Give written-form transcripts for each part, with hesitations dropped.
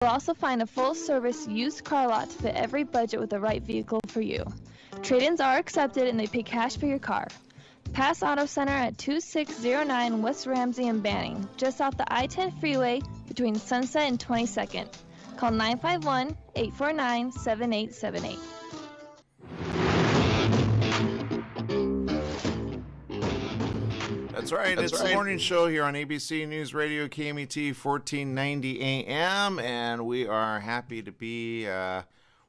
You'll also find a full-service used car lot to fit every budget with the right vehicle for you. Trade-ins are accepted and they pay cash for your car. Pass Auto Center at 2609 West Ramsey in Banning, just off the I-10 freeway between Sunset and 22nd. Call 951-849-7878. That's right. It's the morning show here on ABC News Radio, KMET 1490 AM, and we are happy to be where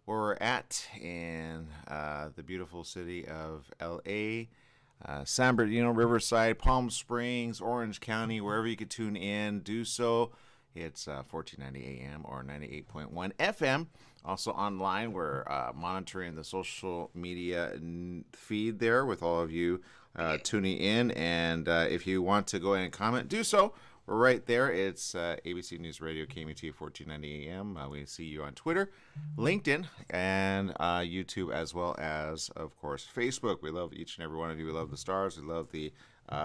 we're at in the beautiful city of LA, San Bernardino, Riverside, Palm Springs, Orange County, wherever you could tune in, do so. It's 1490 AM or 98.1 FM. Also online, we're monitoring the social media feed there with all of you tuning in. And if you want to go ahead and comment, do so. We're right there. It's ABC News Radio, KMET 1490 AM. We see you on Twitter, LinkedIn, and YouTube, as well as, of course, Facebook. We love each and every one of you. We love the stars. We love the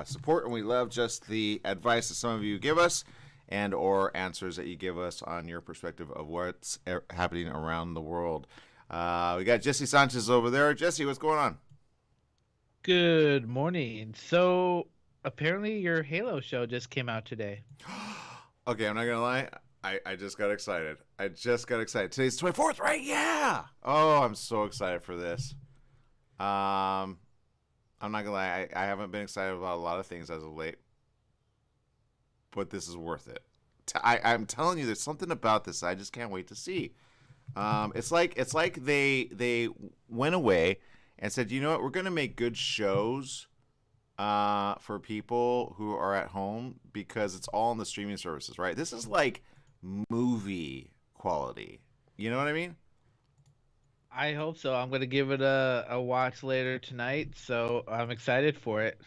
support, and we love just the advice that some of you give us and or answers that you give us on your perspective of what's happening around the world. We got Jesse Sanchez over there. Jesse, what's going on? Good morning. So apparently your Halo show just came out today. Okay, I'm not gonna lie. I just got excited. Today's 24th, right? Yeah. Oh, I'm so excited for this. I'm not gonna lie. I haven't been excited about a lot of things as of late, but this is worth it. I'm telling you, there's something about this I just can't wait to see. It's like they went away and said, you know what, we're gonna make good shows for people who are at home because it's all on the streaming services, right? This is like movie quality. You know what I mean? I hope so. I'm gonna give it a watch later tonight, so I'm excited for it.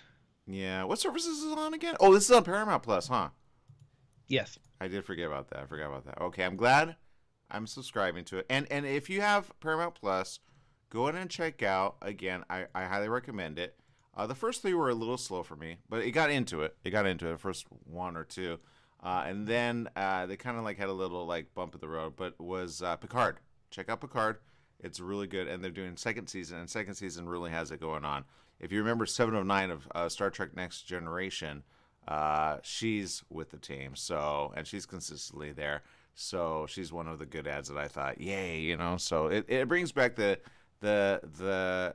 Yeah. What services is it on again? Oh, this is on Paramount Plus, huh? Yes. I did forget about that. Okay, I'm glad I'm subscribing to it. And if you have Paramount Plus, go ahead and check out. Again, I highly recommend it. The first three were a little slow for me, but it got into it. The first one or two. And then they kind of like had a little like bump in the road, but was Picard. Check out Picard. It's really good, and they're doing second season, and second season really has it going on. If you remember 7 of 9 of Star Trek Next Generation, she's with the team, so, and she's consistently there. So she's one of the good ads that I thought, yay, you know. So it brings back the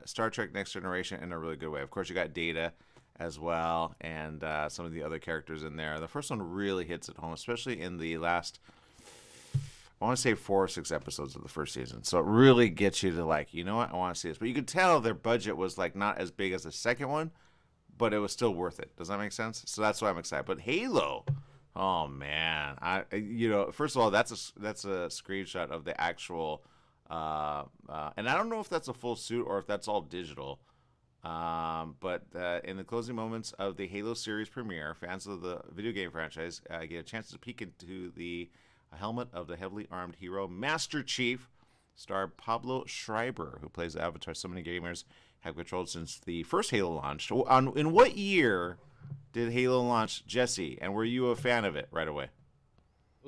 Star Trek Next Generation in a really good way. Of course, you got Data as well, and some of the other characters in there. The first one really hits it home, especially in the last, I want to say 4 or 6 episodes of the first season. So it really gets you to like, you know what, I want to see this. But you could tell their budget was like not as big as the second one, but it was still worth it. Does that make sense? So that's why I'm excited. But Halo, oh man, first of all, that's a screenshot of the actual, and I don't know if that's a full suit or if that's all digital. But in the closing moments of the Halo series premiere, fans of the video game franchise get a chance to peek into the helmet of the heavily armed hero Master Chief. Star Pablo Schreiber, who plays the Avatar, so many gamers have controlled since the first Halo launched. In what year did Halo launch, Jesse? And were you a fan of it right away?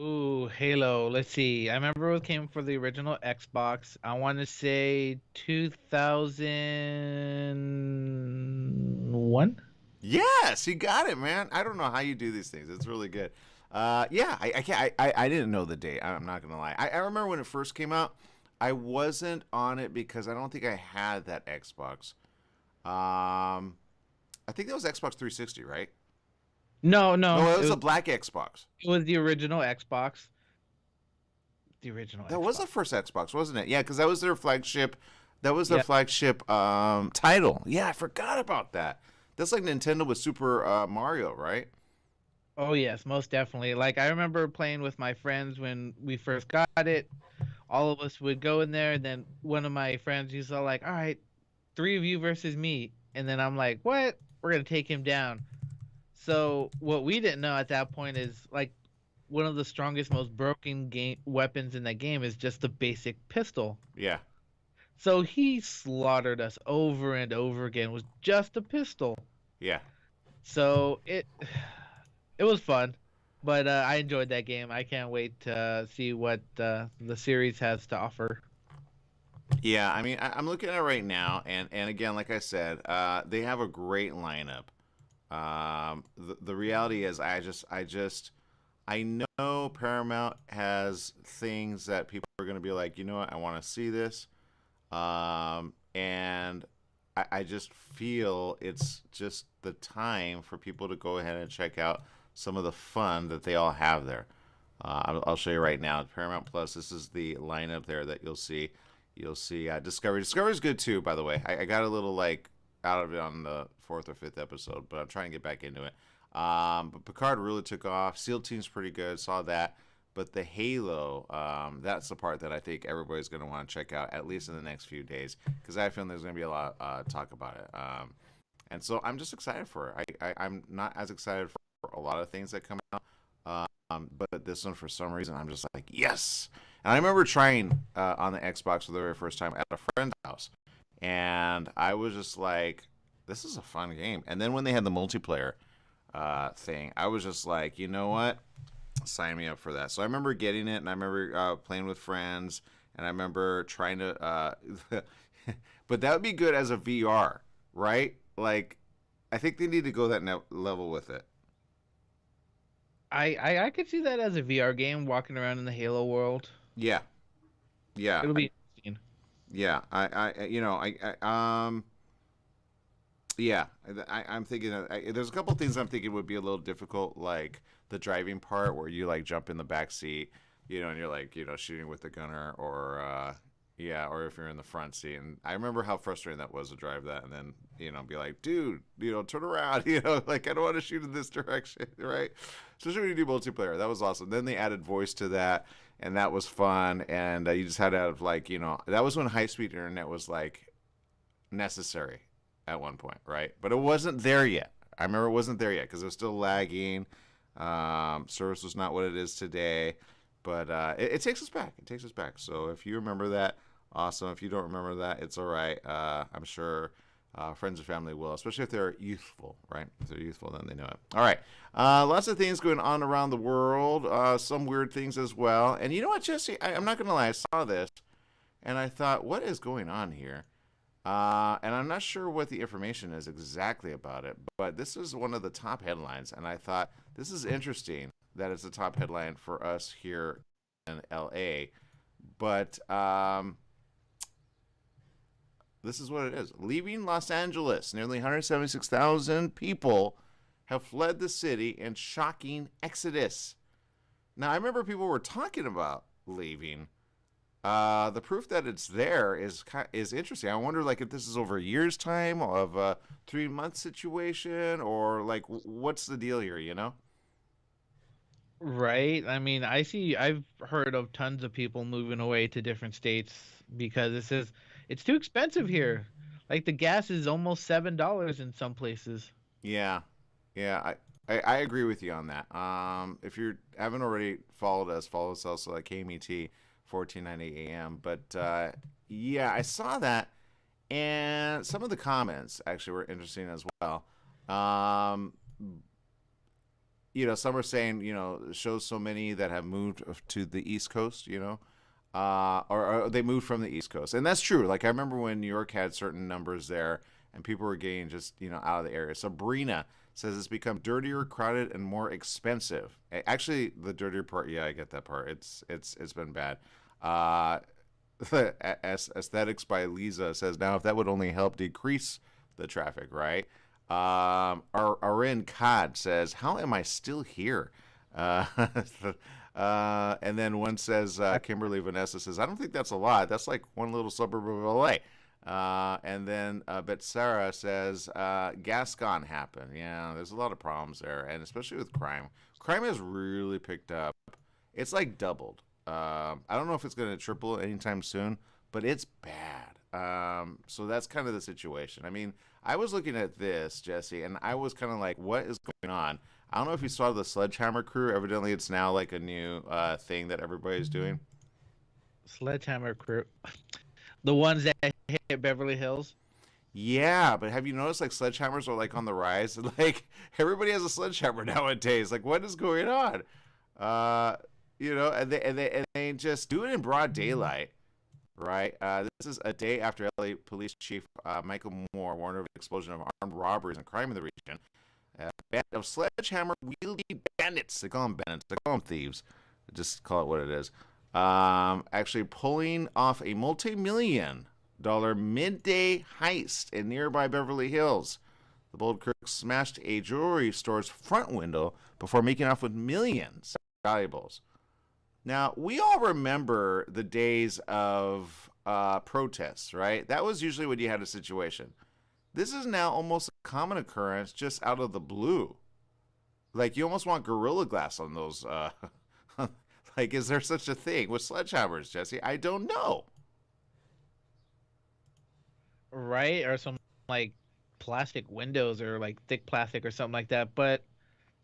Ooh, Halo. Let's see. I remember it came for the original Xbox. I want to say 2001. Yes, you got it, man. I don't know how you do these things. It's really good. Yeah, I didn't know the date. I'm not gonna lie. I remember when it first came out. I wasn't on it because I don't think I had that Xbox. I think that was Xbox 360, right? No, it was a black Xbox. It was the original Xbox. That was the first Xbox, wasn't it? Yeah, because that was their flagship. That was their flagship title. Yeah, I forgot about that. That's like Nintendo with Super Mario, right? Oh yes, most definitely. Like I remember playing with my friends when we first got it. All of us would go in there, and then one of my friends used to like, all right, 3 of you versus me. And then I'm like, what? We're going to take him down. So what we didn't know at that point is like one of the strongest, most broken weapons in that game is just the basic pistol. Yeah. So he slaughtered us over and over again with just a pistol. Yeah. So it was fun. But I enjoyed that game. I can't wait to see what the series has to offer. Yeah, I mean, I'm looking at it right now, and again, like I said, they have a great lineup. The reality is, I know Paramount has things that people are going to be like, you know what, I want to see this, and I just feel it's just the time for people to go ahead and check out some of the fun that they all have there. I'll show you right now. Paramount Plus. This is the lineup there that you'll see. You'll see Discovery. Discovery's good too, by the way. I got a little like out of it on the fourth or fifth episode, but I'm trying to get back into it. But Picard really took off. SEAL Team's pretty good. Saw that. But the Halo, that's the part that I think everybody's going to want to check out, at least in the next few days, because I feel there's going to be a lot talk about it. And so I'm just excited for it. I'm not as excited for a lot of things that come out. But this one, for some reason, I'm just like, yes. And I remember trying on the Xbox for the very first time at a friend's house. And I was just like, this is a fun game. And then when they had the multiplayer thing, I was just like, you know what? Sign me up for that. So I remember getting it, and I remember playing with friends, and I remember trying to. But that would be good as a VR, right? Like, I think they need to go that level with it. I could see that as a VR game, walking around in the Halo world. Yeah, yeah, It'll be interesting. yeah. Yeah, I'm thinking that there's a couple things I'm thinking would be a little difficult, like the driving part where you like jump in the back seat, and you're like, shooting with the gunner, or yeah, or if you're in the front seat. And I remember how frustrating that was to drive that, and then be like, dude, turn around, like I don't want to shoot in this direction, right? Especially when you do multiplayer. That was awesome. Then they added voice to that, and that was fun. And you just had to have like, that was when high speed internet was like necessary at one point, right? But it wasn't there yet. I remember it wasn't there yet because it was still lagging. Service was not what it is today, but it takes us back. It takes us back. So if you remember that, awesome. If you don't remember that, it's all right. I'm sure friends and family will, especially if they're youthful, right? If they're youthful, then they know it. All right. Lots of things going on around the world. Some weird things as well. And you know what, Jesse? I'm not going to lie. I saw this, and I thought, what is going on here? And I'm not sure what the information is exactly about it, but this is one of the top headlines, and I thought this is interesting that it's a top headline for us here in LA. But this is what it is. Leaving Los Angeles, nearly 176,000 people have fled the city in shocking exodus. Now, I remember people were talking about leaving. The proof that it's there is interesting. I wonder, like, if this is over a year's time of a 3-month situation, or like, what's the deal here? Right. I mean, I've heard of tons of people moving away to different states because it's too expensive here. Like the gas is almost $7 in some places. Yeah, yeah. I agree with you on that. If you haven't already followed us, follow us also at KMET 1490 AM. But yeah, I saw that, and some of the comments actually were interesting as well. Um, some are saying, shows so many that have moved to the East Coast, or they moved from the East Coast. And that's true. Like, I remember when New York had certain numbers there and people were getting just, out of the area. Sabrina says it's become dirtier, crowded, and more expensive. Actually, the dirtier part, yeah, I get that part. It's been bad. Aesthetics by Lisa says, now if that would only help decrease the traffic, right? Arin Cod says, how am I still here? And then one says, Kimberly Vanessa says, I don't think that's a lot. That's like one little suburb of LA. And then but Sarah says, Gascon happened. Yeah, there's a lot of problems there, and especially with crime. Crime has really picked up. It's like doubled. I don't know if it's going to triple anytime soon, but it's bad. So that's kind of the situation. I mean, I was looking at this, Jesse, and I was kind of like, what is going on? I don't know if you saw the Sledgehammer Crew. Evidently, it's now like a new thing that everybody's doing. Sledgehammer Crew, the ones that hit Beverly Hills. Yeah, but have you noticed like sledgehammers are like on the rise? Like everybody has a sledgehammer nowadays. Like what is going on? Uh, and they just do it in broad daylight, right? This is a day after LA Police Chief Michael Moore warned of an explosion of armed robberies and crime in the region. A band of sledgehammer wielding bandits. They call them bandits. They call them thieves. Just call it what it is. Actually pulling off a multi-million-dollar midday heist in nearby Beverly Hills. The bold crooks smashed a jewelry store's front window before making off with millions of valuables. Now, we all remember the days of protests, right? That was usually when you had a situation. This is now almost a common occurrence just out of the blue. Like, you almost want Gorilla Glass on those. Like, is there such a thing with sledgehammers, Jesse? I don't know. Right? Or some like plastic windows or like thick plastic or something like that. But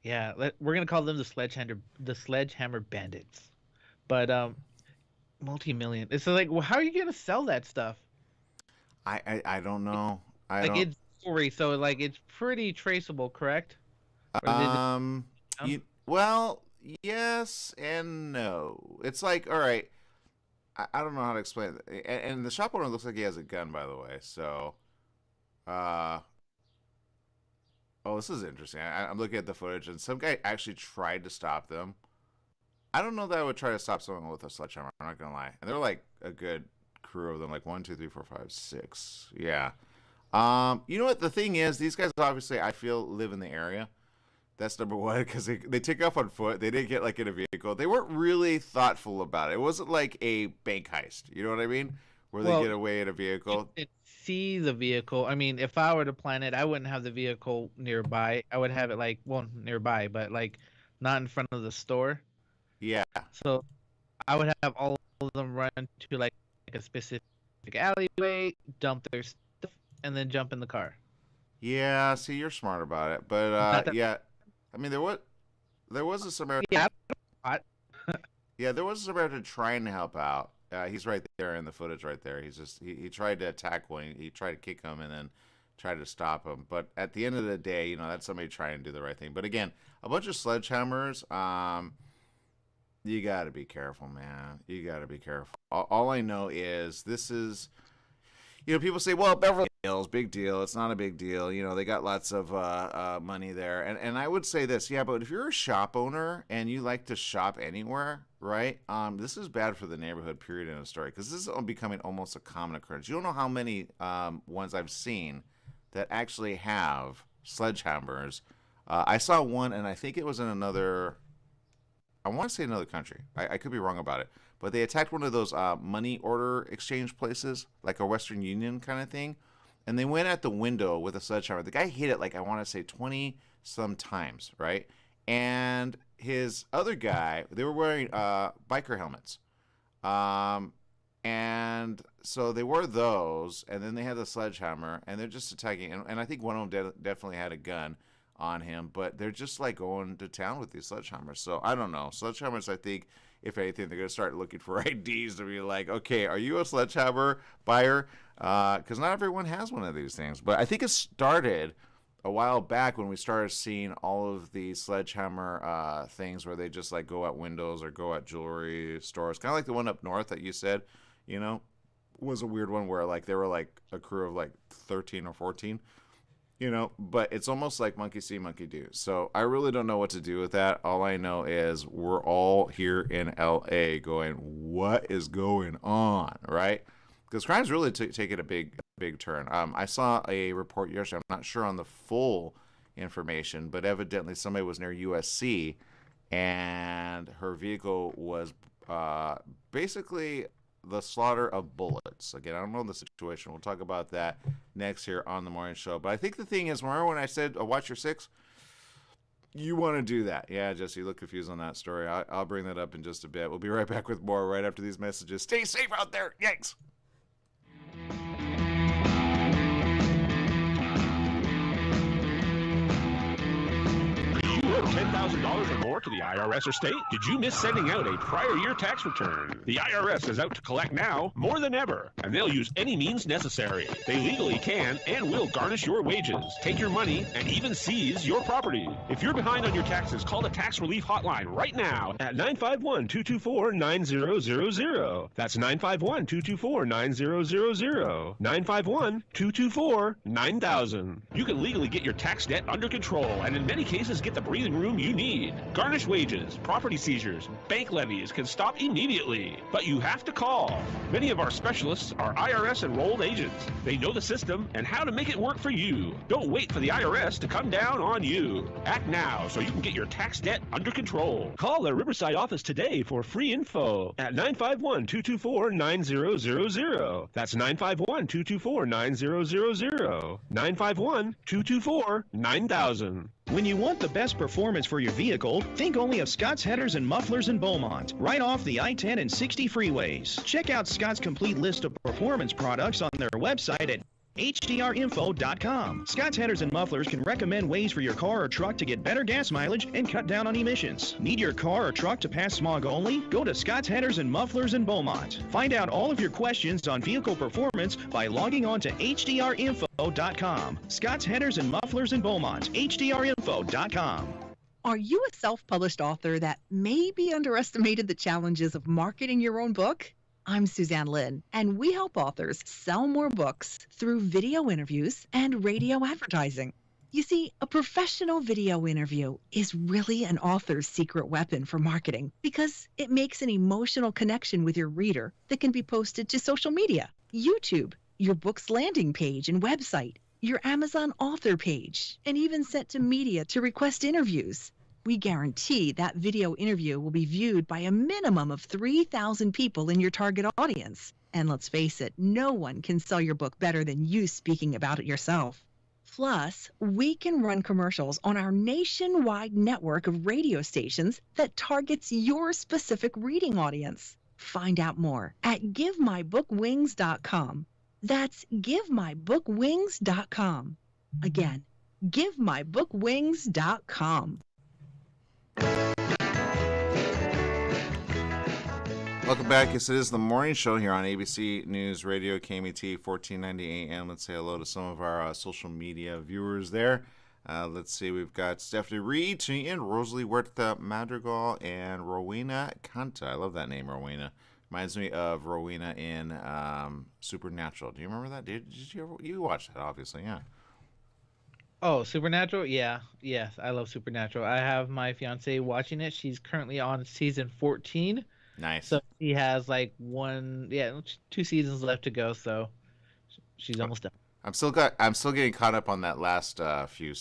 yeah, we're gonna call them the sledgehammer bandits. But multi-million. It's like, well, how are you gonna sell that stuff? I don't know. I Like don't. it's jewelry, so like it's pretty traceable, correct? Or did Um, well, yes and no. It's like, all right, I don't know how to explain it. And the shop owner looks like he has a gun, by the way. So, uh, oh, this is interesting. I'm looking at the footage, and some guy actually tried to stop them. I don't know that I would try to stop someone with a sledgehammer. I'm not gonna lie. And they're like a good crew of them, like one, two, three, four, five, six. Yeah. You know what? The thing is, these guys obviously, I feel, live in the area. That's number one, because they take off on foot. They didn't get like in a vehicle. They weren't really thoughtful about it. It wasn't like a bank heist. You know what I mean? Where they well, get away in a vehicle. you can see the vehicle. I mean, if I were to plan it, I wouldn't have the vehicle nearby. I would have it like, well, nearby, but like not in front of the store. Yeah. So I would have all of them run to like a specific alleyway, dump their stuff, and then jump in the car. Yeah. See, you're smart about it. But Not that, yeah. I mean, there was a Samaritan. yeah, hot. Yeah, there was a Samaritan trying to help out. He's right there in the footage right there. He's just he tried to attack one. He tried to kick him and then tried to stop him. But at the end of the day, that's somebody trying to do the right thing. But again, a bunch of sledgehammers. You got to be careful, man. You got to be careful. All I know is this is, people say, well, Beverly Hills, big deal. It's not a big deal. They got lots of money there. And I would say this, yeah, but if you're a shop owner and you like to shop anywhere, right, this is bad for the neighborhood, period, in a story, because this is becoming almost a common occurrence. You don't know how many ones I've seen that actually have sledgehammers. I saw one, and I think it was in I want to say another country. I could be wrong about it. But they attacked one of those money order exchange places, like a Western Union kind of thing. And they went at the window with a sledgehammer. The guy hit it like, I want to say 20 some times, right? And his other guy, they were wearing biker helmets. And so they wore those, and then they had the sledgehammer, and they're just attacking. And I think one of them definitely had a gun on him, but they're just like going to town with these sledgehammers. So I don't know. Sledgehammers, I think, if anything, they're going to start looking for IDs to be like, okay, are you a sledgehammer buyer? Because not everyone has one of these things. But I think it started a while back when we started seeing all of these sledgehammer things where they just like go at windows or go at jewelry stores. Kind of like the one up north that you said, was a weird one where like they were like a crew of like 13 or 14. But it's almost like monkey see, monkey do. So I really don't know what to do with that. All I know is we're all here in LA going, what is going on, right? Because crime's really taking a big turn. I saw a report yesterday. I'm not sure on the full information, but evidently somebody was near USC, and her vehicle was basically the slaughter of bullets. Again, I don't know the situation. We'll talk about that next here on the morning show. But I think the thing is, remember when I said watch your six? You want to do that. Yeah, Jesse, you look confused on that story. I'll bring that up in just a bit. We'll be right back with more right after these messages. Stay safe out there. Yanks. about $10,000 or more to the IRS or state? Did you miss sending out a prior year tax return? The IRS is out to collect now more than ever, and they'll use any means necessary. They legally can and will garnish your wages, take your money, and even seize your property. If you're behind on your taxes, call the Tax Relief Hotline right now at 951-224-9000. That's 951-224-9000. 951-224-9000. You can legally get your tax debt under control and in many cases get the breathing room you need. Garnished wages, property seizures, bank levies can stop immediately, but you have to call. Many of our specialists are IRS enrolled agents. They know the system and how to make it work for you. Don't wait for the IRS to come down on you. Act now so you can get your tax debt under control. Call the Riverside office today for free info at 951-224-9000. That's 951-224-9000. 951-224-9000. When you want the best performance for your vehicle, think only of Scott's Headers and Mufflers in Beaumont, right off the I-10 and 60 freeways. Check out Scott's complete list of performance products on their website at hdrinfo.com. Scott's Headers and Mufflers can recommend ways for your car or truck to get better gas mileage and cut down on emissions. Need your car or truck to pass smog only? Go to Scott's Headers and Mufflers in Beaumont. Find out all of your questions on vehicle performance by logging on to hdrinfo.com. Scott's Headers and Mufflers in Beaumont. hdrinfo.com. Are you a self-published author that maybe underestimated the challenges of marketing your own book? I'm Suzanne Lynn, and we help authors sell more books through video interviews and radio advertising. You see, a professional video interview is really an author's secret weapon for marketing because it makes an emotional connection with your reader that can be posted to social media, YouTube, your book's landing page and website, your Amazon author page, and even sent to media to request interviews. We guarantee that video interview will be viewed by a minimum of 3,000 people in your target audience. And let's face it, no one can sell your book better than you speaking about it yourself. Plus, we can run commercials on our nationwide network of radio stations that targets your specific reading audience. Find out more at GiveMyBookWings.com. That's GiveMyBookWings.com. Again, GiveMyBookWings.com. Welcome back. Yes, it is the morning show here on ABC News Radio, KMET, 1490 AM. Let's say hello to some of our social media viewers there. Let's see. We've got Stephanie Reed tuning in, Rosalie Huerta Madrigal, and Rowena Canta. I love that name, Rowena. Reminds me of Rowena in Supernatural. Do you remember that? Did you watch that, obviously, yeah. Oh, Supernatural? Yeah. Yes, I love Supernatural. I have my fiance watching it. She's currently on season 14. Nice. So she has like 2 seasons left to go, so she's almost done. I'm still getting caught up on that last few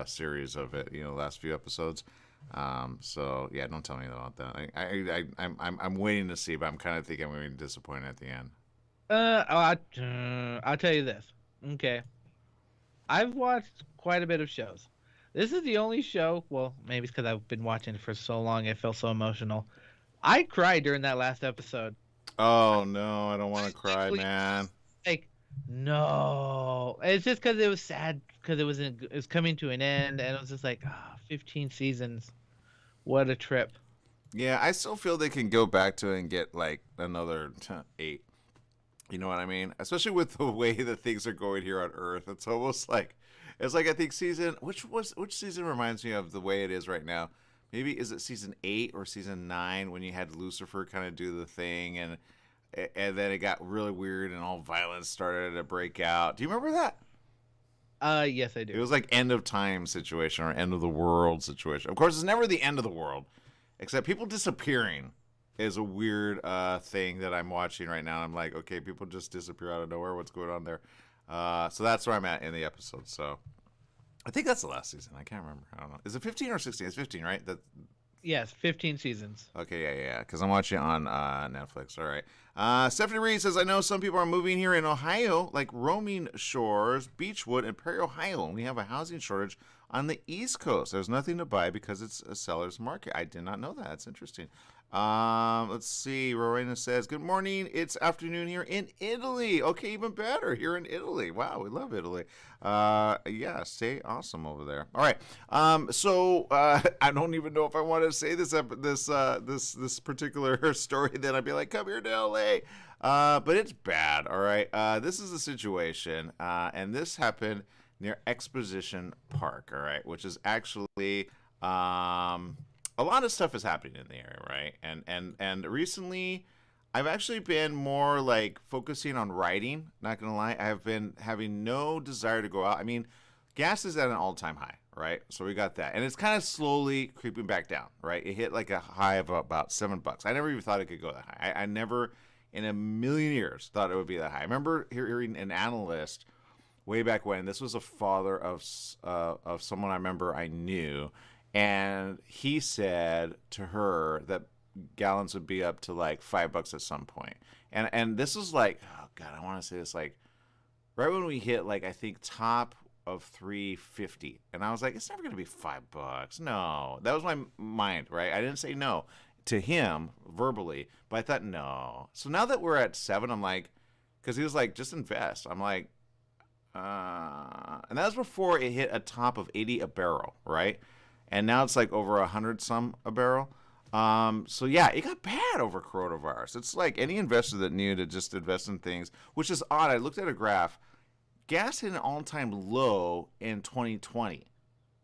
series of it, last few episodes. So yeah, don't tell me about that. I'm waiting to see, but I'm kind of thinking I'm going to be disappointed at the end. I'll tell you this. Okay. I've watched quite a bit of shows. This is the only show, well, maybe it's because I've been watching it for so long, I felt so emotional. I cried during that last episode. Oh, no, I don't want to cry, man. Like, no. It's just because it was sad, because it was coming to an end, and it was just like, 15 seasons. What a trip. Yeah, I still feel they can go back to it and get, like, another 8. You know what I mean? Especially with the way that things are going here on Earth. It's almost like, I think which season reminds me of the way it is right now? Maybe, is it season 8 or season 9 when you had Lucifer kind of do the thing and then it got really weird and all violence started to break out. Do you remember that? Yes, I do. It was like end of time situation or end of the world situation. Of course, it's never the end of the world, except people disappearing is a weird thing that I'm watching right now. I'm like, okay, people just disappear out of nowhere. What's going on there? So that's where I'm at in the episode. So I think that's the last season. I can't remember. I don't know. Is it 15 or 16? It's 15, right? Yes, 15 seasons. Okay, yeah. Because I'm watching on Netflix. All right. Stephanie Reed says, I know some people are moving here in Ohio, like Roaming Shores, Beechwood, and Perry, Ohio. And we have a housing shortage on the East Coast. There's nothing to buy because it's a seller's market. I did not know that. That's interesting. Let's see. Rowena says, "Good morning. It's afternoon here in Italy." Okay, even better. Here in Italy. Wow, we love Italy. Yeah, stay awesome over there. All right. I don't even know if I want to say this particular story. Then I'd be like, "Come here to LA." But it's bad. All right. This is the situation, and this happened near Exposition Park. All right, which is actually a lot of stuff is happening in the area, right? And recently, I've actually been more like focusing on writing. Not gonna lie, I have been having no desire to go out. I mean, gas is at an all-time high, right? So we got that, and it's kind of slowly creeping back down, right? It hit like a high of about $7. I never even thought it could go that high. I never, in a million years, thought it would be that high. I remember hearing an analyst way back when. This was a father of someone I remember I knew. And he said to her that gallons would be up to like $5 at some point. And this was like, oh God, I want to say this like right when we hit like I think top of 350. And I was like, it's never gonna be $5. No. That was my mind, right? I didn't say no to him verbally, but I thought no. So now that we're at 7, I'm like, because he was like, just invest. I'm like, and that was before it hit a top of 80 a barrel, right? And now it's like over 100 some a barrel. So yeah, it got bad over coronavirus. It's like any investor that knew to just invest in things, which is odd. I looked at a graph. Gas hit an all-time low in 2020,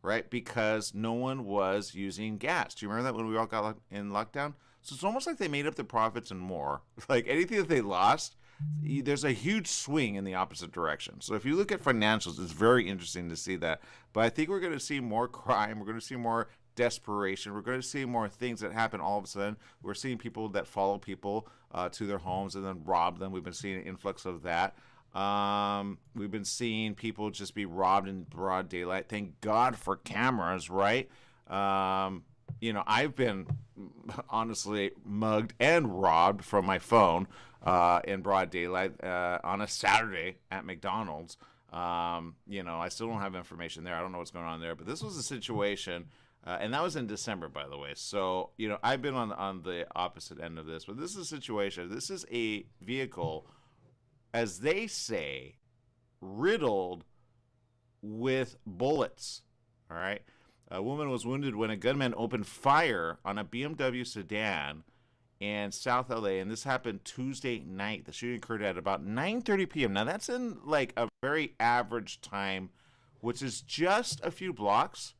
right? Because no one was using gas. Do you remember that when we all got in lockdown? So it's almost like they made up the profits and more. Like anything that they lost, there's a huge swing in the opposite direction. So if you look at financials, it's very interesting to see that. But I think we're going to see more crime. We're going to see more desperation. We're going to see more things that happen all of a sudden. We're seeing people that follow people to their homes and then rob them. We've been seeing an influx of that. We've been seeing people just be robbed in broad daylight. Thank God for cameras, right? I've been honestly mugged and robbed from my phone in broad daylight on a Saturday at McDonald's. I still don't have information there. I don't know what's going on there, but this was a situation, and that was in December, by the way. So, I've been on the opposite end of this, but this is a situation. This is a vehicle, as they say, riddled with bullets. All right. A woman was wounded when a gunman opened fire on a BMW sedan in South LA, and this happened Tuesday night. The shooting occurred at about 9:30 p.m. Now, that's in like a very average time, which is just a few blocks.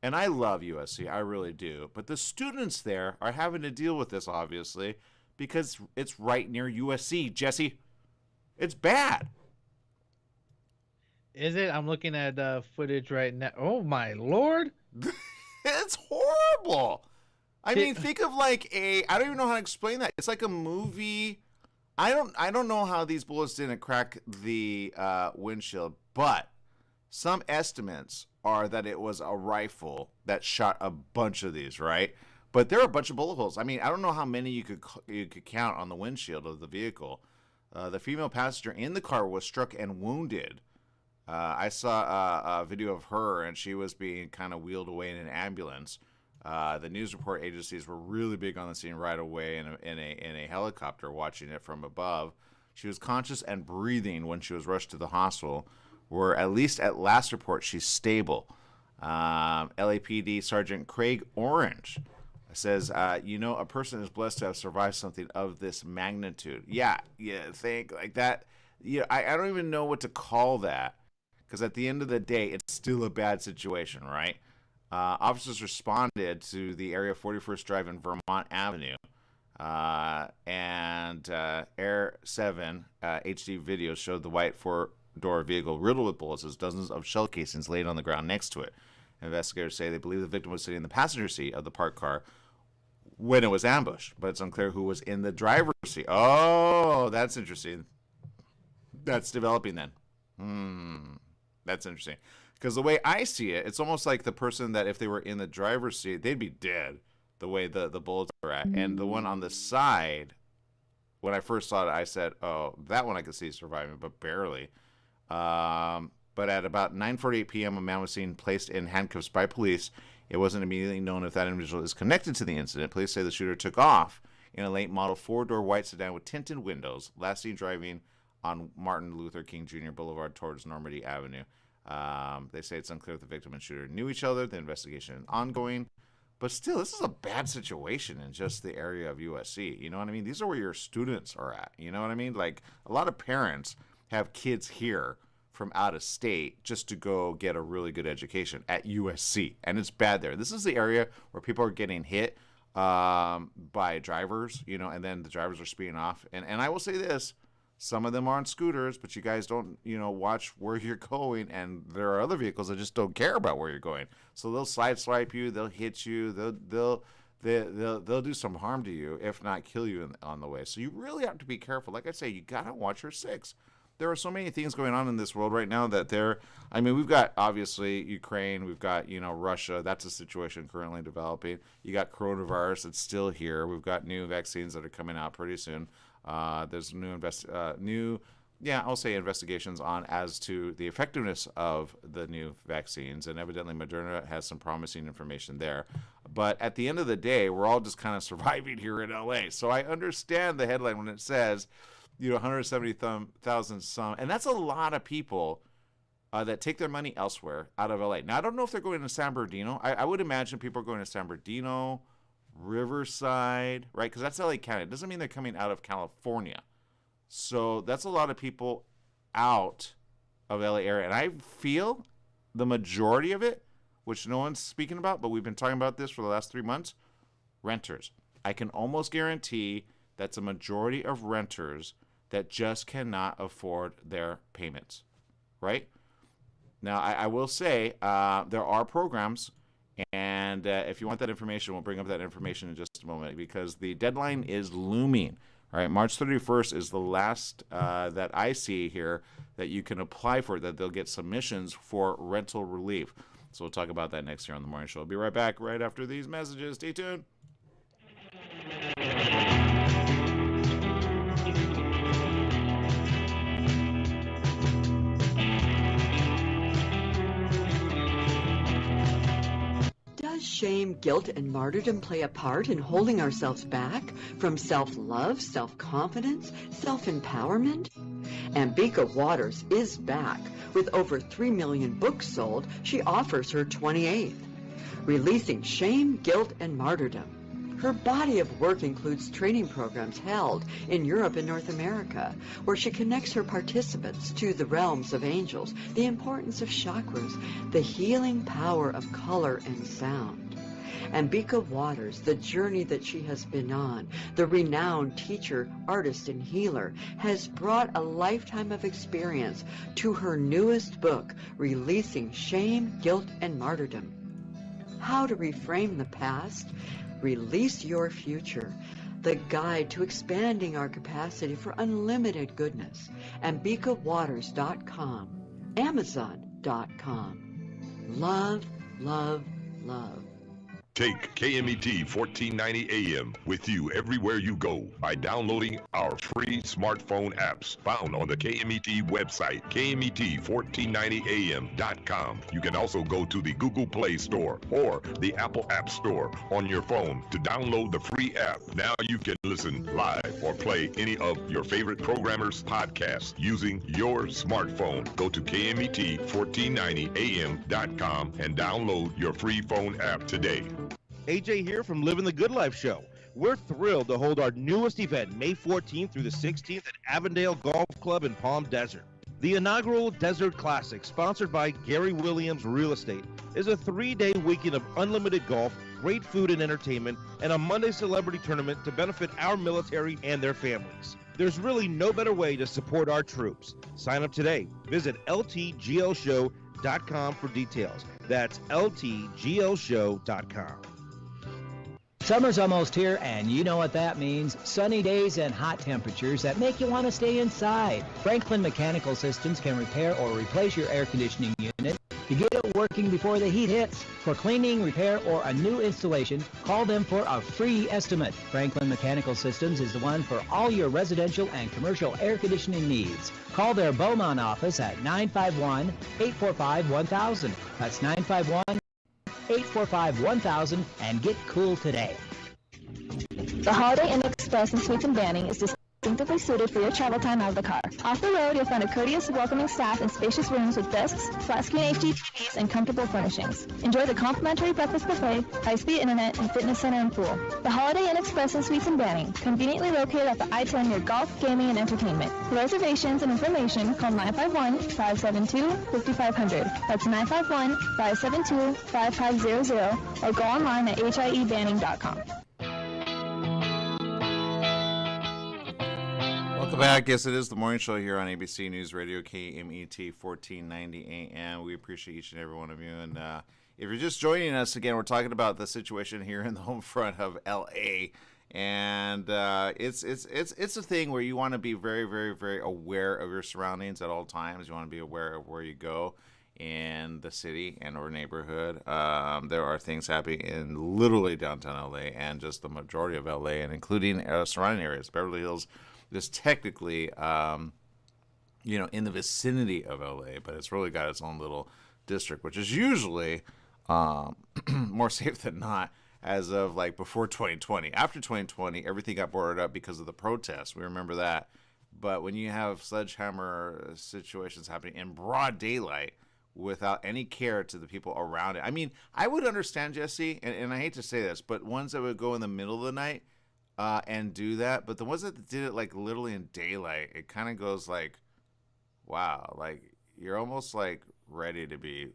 And I love USC, I really do. But the students there are having to deal with this, obviously, because it's right near USC, Jesse. It's bad. Is it? I'm looking at footage right now. Oh my Lord! It's horrible. I mean, think of like I don't even know how to explain that. It's like a movie. I don't know how these bullets didn't crack the windshield, but some estimates are that it was a rifle that shot a bunch of these, right? But there are a bunch of bullet holes. I mean, I don't know how many you could count on the windshield of the vehicle. The female passenger in the car was struck and wounded. I saw a video of her, and she was being kind of wheeled away in an ambulance. The news report agencies were really big on the scene right away in a helicopter watching it from above. She was conscious and breathing when she was rushed to the hospital, where at least at last report, she's stable. LAPD Sergeant Craig Orange says, a person is blessed to have survived something of this magnitude. Yeah, think like that. I don't even know what to call that, because at the end of the day, it's still a bad situation, right? Officers responded to the area of 41st Drive and Vermont Avenue, and Air 7 HD video showed the white four-door vehicle riddled with bullets as dozens of shell casings laid on the ground next to it. Investigators say they believe the victim was sitting in the passenger seat of the parked car when it was ambushed, but it's unclear who was in the driver's seat. Oh, that's interesting. That's developing then. That's interesting. Because the way I see it, it's almost like the person that if they were in the driver's seat, they'd be dead the way the bullets are at. And the one on the side, when I first saw it, I said, oh, that one I could see surviving, but barely. But at about 9:48 p.m., a man was seen placed in handcuffs by police It wasn't immediately known if that individual is connected to the incident. Police say the shooter took off in a late model 4-door white sedan with tinted windows, last seen driving on Martin Luther King Jr. Boulevard towards Normandy Avenue. They say it's unclear if the victim and shooter knew each other. The investigation is ongoing. But still, this is a bad situation in just the area of USC. You know what I mean? These are where your students are at. You know what I mean? Like, a lot of parents have kids here from out of state just to go get a really good education at USC. And it's bad there. This is the area where people are getting hit by drivers, you know, and then the drivers are speeding off. And I will say this. Some of them are on scooters, but you guys don't, you know, watch where you're going, and there are other vehicles that just don't care about where you're going. So they'll swipe you, they'll hit you, they'll do some harm to you, if not kill you on the way. So you really have to be careful. Like I say, you gotta watch your six. There are so many things going on in this world right now that I mean, we've got obviously Ukraine, we've got, you know, Russia. That's a situation currently developing. You got coronavirus that's still here. We've got new vaccines that are coming out pretty soon. There's I'll say investigations on as to the effectiveness of the new vaccines, and evidently Moderna has some promising information there. But at the end of the day, we're all just kind of surviving here in LA. So I understand the headline when it says, you know, 170,000 some, and that's a lot of people that take their money elsewhere out of LA. Now I don't know if they're going to San Bernardino. I would imagine people are going to San Bernardino, Riverside, right? Because that's LA County. It doesn't mean they're coming out of California. So that's a lot of people out of LA area. And I feel the majority of it, which no one's speaking about, but we've been talking about this for the last 3 months, renters. I can almost guarantee that's a majority of renters that just cannot afford their payments, right? Now, I will say there are programs. And if you want that information, we'll bring up that information in just a moment, because the deadline is looming. All right, March 31st is the last that I see here that you can apply for, that they'll get submissions for rental relief. So we'll talk about that next year on The Morning Show. I'll be right back right after these messages. Stay tuned. Does shame, guilt, and martyrdom play a part in holding ourselves back from self-love, self-confidence, self-empowerment? Ambika Waters is back. With over 3 million books sold, she offers her 28th, Releasing Shame, Guilt, and Martyrdom. Her body of work includes training programs held in Europe and North America, where she connects her participants to the realms of angels, the importance of chakras, the healing power of color and sound. Ambika Waters, the journey that she has been on, the renowned teacher, artist, and healer, has brought a lifetime of experience to her newest book, Releasing Shame, Guilt, and Martyrdom. How to reframe the past, release your future. The guide to expanding our capacity for unlimited goodness. AmbikaWaters.com. Amazon.com. Love, love, love. Take KMET 1490 AM with you everywhere you go by downloading our free smartphone apps found on the KMET website, KMET1490am.com. You can also go to the Google Play Store or the Apple App Store on your phone to download the free app. Now you can listen live or play any of your favorite programmers' podcasts using your smartphone. Go to KMET1490am.com and download your free phone app today. AJ here from Living the Good Life Show. We're thrilled to hold our newest event May 14th through the 16th at Avondale Golf Club in Palm Desert. The inaugural Desert Classic, sponsored by Gary Williams Real Estate, is a 3-day weekend of unlimited golf, great food and entertainment, and a Monday celebrity tournament to benefit our military and their families. There's really no better way to support our troops. Sign up today. Visit ltglshow.com for details. That's ltglshow.com. Summer's almost here, and you know what that means. Sunny days and hot temperatures that make you want to stay inside. Franklin Mechanical Systems can repair or replace your air conditioning unit to get it working before the heat hits. For cleaning, repair, or a new installation, call them for a free estimate. Franklin Mechanical Systems is the one for all your residential and commercial air conditioning needs. Call their Beaumont office at 951-845-1000. That's 951 845-1000 and get cool today. The Holiday Inn Express in Suites and Banning is distinctively suited for your travel time out of the car. Off the road, you'll find a courteous, welcoming staff and spacious rooms with desks, flat-screen HD TVs, and comfortable furnishings. Enjoy the complimentary breakfast buffet, high-speed internet, and fitness center and pool. The Holiday Inn Express in Suites and Banning, conveniently located at the I-10 near golf, gaming, and entertainment. For reservations and information, call 951-572-5500. That's 951-572-5500, or go online at hiebanning.com. Welcome back. Yes, it is the morning show here on ABC News Radio, KMET 1490 AM. We appreciate each and every one of you. And if you're just joining us, again, we're talking about the situation here in the home front of L.A. And it's a thing where you want to be very, very, very aware of your surroundings at all times. You want to be aware of where you go in the city and or neighborhood. There are things happening in literally downtown L.A. and just the majority of L.A. and including surrounding areas. Beverly Hills is technically, in the vicinity of LA, but it's really got its own little district, which is usually more safe than not as of like before 2020. After 2020, everything got boarded up because of the protests. We remember that. But when you have sledgehammer situations happening in broad daylight without any care to the people around it, I mean, I would understand, Jesse, and I hate to say this, but ones that would go in the middle of the night and do that, but the ones that did it like literally in daylight, it kind of goes like, wow, like you're almost like ready to be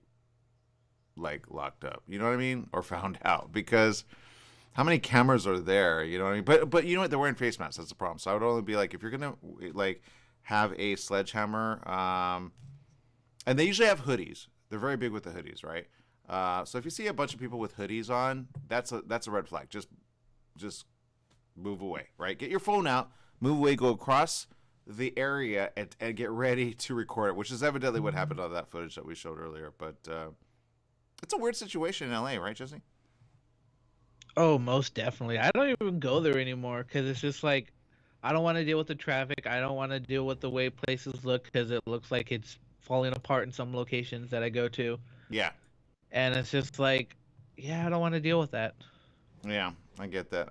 like locked up, you know what I mean, or found out, because how many cameras are there, you know what I mean? But you know what, they're wearing face masks, that's the problem. So I would only be like, if you're gonna like have a sledgehammer, and they usually have hoodies, they're very big with the hoodies, right? So if you see a bunch of people with hoodies on, that's a red flag. Just move away, right? Get your phone out, move away, go across the area, and get ready to record it, which is evidently what happened on that footage that we showed earlier. But it's a weird situation in LA, right, Jesse? Oh, most definitely. I don't even go there anymore because it's just like, I don't want to deal with the traffic. I don't want to deal with the way places look because it looks like it's falling apart in some locations that I go to. Yeah. And it's just like, yeah, I don't want to deal with that. Yeah, I get that.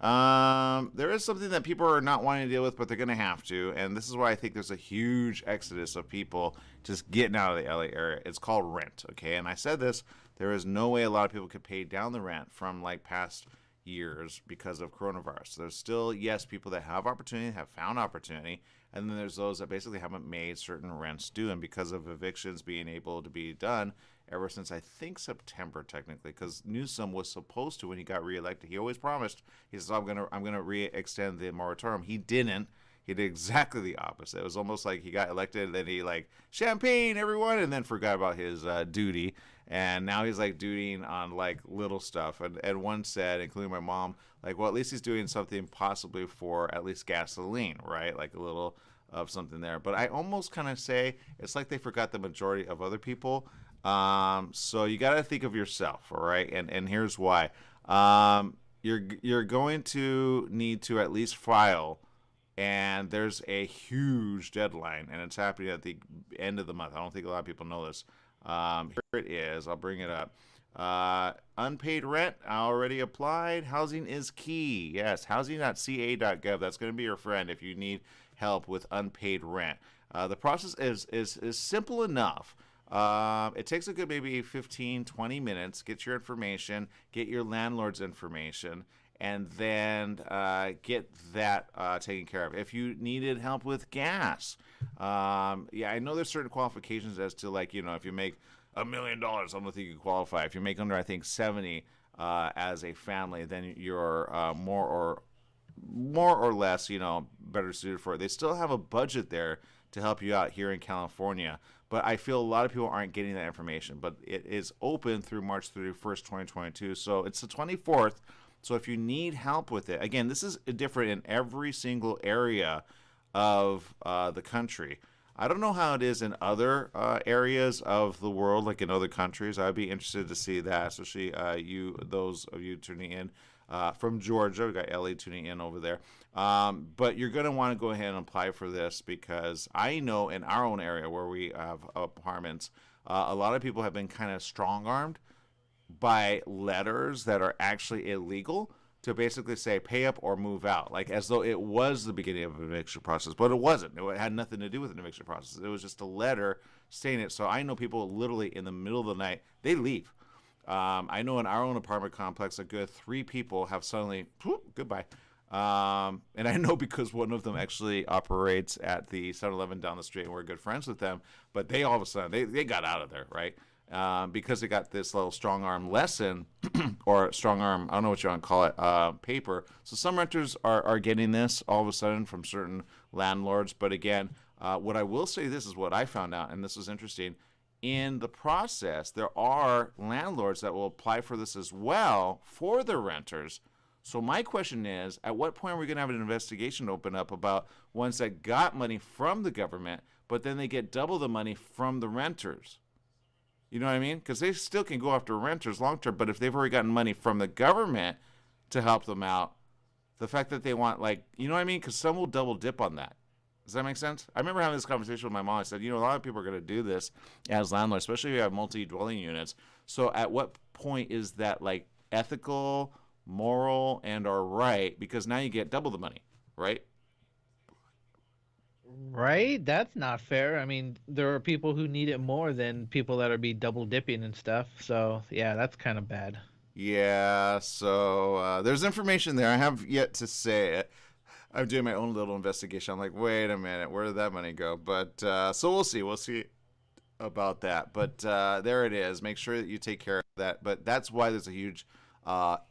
There is something that people are not wanting to deal with, but they're going to have to, and this is why I think there's a huge exodus of people just getting out of the LA area. It's called rent, okay? And I said this, there is no way a lot of people could pay down the rent from like past years because of coronavirus. There's still, yes, people that have opportunity, have found opportunity, and then there's those that basically haven't made certain rents due, and because of evictions being able to be done ever since I think September technically, because Newsom was supposed to, when he got reelected, he always promised, he says, I'm gonna re-extend the moratorium. He didn't. He did exactly the opposite. It was almost like he got elected and then he like, champagne everyone, and then forgot about his duty, and now he's like dutying on like little stuff, and one said, including my mom, like, well, at least he's doing something possibly for at least gasoline, right? Like a little of something there. But I almost kind of say it's like they forgot the majority of other people. So you got to think of yourself, all right? And here's why. You're going to need to at least file, and there's a huge deadline, and it's happening at the end of the month. I don't think a lot of people know this. Here it is. I'll bring it up. Unpaid rent, I already applied. Housing is key. Yes, housing.ca.gov. That's going to be your friend if you need help with unpaid rent. The process is simple enough. It takes a good maybe 15-20 minutes. Get your information, get your landlord's information, and then get that taken care of. If you needed help with gas, yeah, I know there's certain qualifications as to, like, you know, if you make $1 million, I don't think you can qualify. If you make under, I think, 70 as a family, then you're more or less, you know, better suited for it. They still have a budget there to help you out here in California, but I feel a lot of people aren't getting that information. But it is open through March 31st, 2022, so it's the 24th. So if you need help with it, again, this is different in every single area of the country. I don't know how it is in other areas of the world, like in other countries. I'd be interested to see that, especially those of you tuning in from Georgia. We've got Ellie tuning in over there. But you're going to want to go ahead and apply for this, because I know in our own area where we have apartments, a lot of people have been kind of strong-armed by letters that are actually illegal to basically say pay up or move out, like as though it was the beginning of an eviction process, but it wasn't. It had nothing to do with an eviction process. It was just a letter saying it. So I know people literally in the middle of the night, they leave. I know in our own apartment complex, a good 3 people have suddenly, goodbye. And I know because one of them actually operates at the 7-Eleven down the street, and we're good friends with them, but they all of a sudden, they got out of there, right? Because they got this little strong arm lesson or strong arm, I don't know what you want to call it, paper. So some renters are getting this all of a sudden from certain landlords. But again, what I will say, this is what I found out, and this was interesting. In the process, there are landlords that will apply for this as well for their renters. So my question is, at what point are we going to have an investigation open up about ones that got money from the government, but then they get double the money from the renters? You know what I mean? Because they still can go after renters long term, but if they've already gotten money from the government to help them out, the fact that they want, like, you know what I mean? Because some will double dip on that. Does that make sense? I remember having this conversation with my mom. I said, a lot of people are going to do this as landlords, especially if you have multi-dwelling units. So at what point is that, like, ethical, moral, and or right? Because now you get double the money, right? Right? That's not fair. I mean, there are people who need it more than people that are be double dipping and stuff. So yeah, that's kind of bad. Yeah, so there's information there. I have yet to say it. I'm doing my own little investigation. I'm like, wait a minute, where did that money go? But so we'll see. We'll see about that. But there it is. Make sure that you take care of that. But that's why there's a huge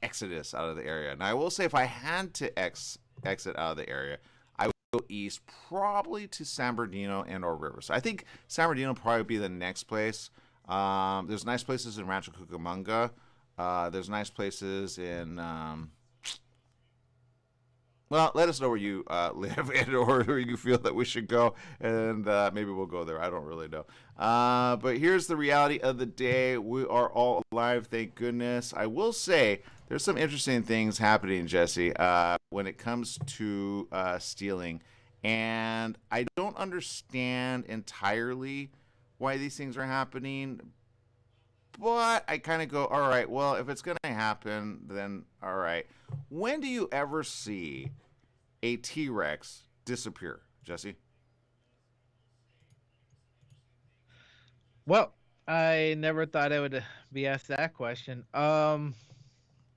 exodus out of the area. And I will say, if I had to exit out of the area, I would go east, probably to San Bernardino and or Riverside. I think San Bernardino will probably be the next place. There's nice places in Rancho Cucamonga. There's nice places in well, let us know where you live and or where you feel that we should go, and maybe we'll go there. I don't really know. But here's the reality of the day. We are all alive, thank goodness. I will say there's some interesting things happening, Jesse, when it comes to stealing. And I don't understand entirely why these things are happening. But I kind of go, all right, well, if it's going to happen, then all right. When do you ever see a T-Rex disappear, Jesse? Well, I never thought I would be asked that question.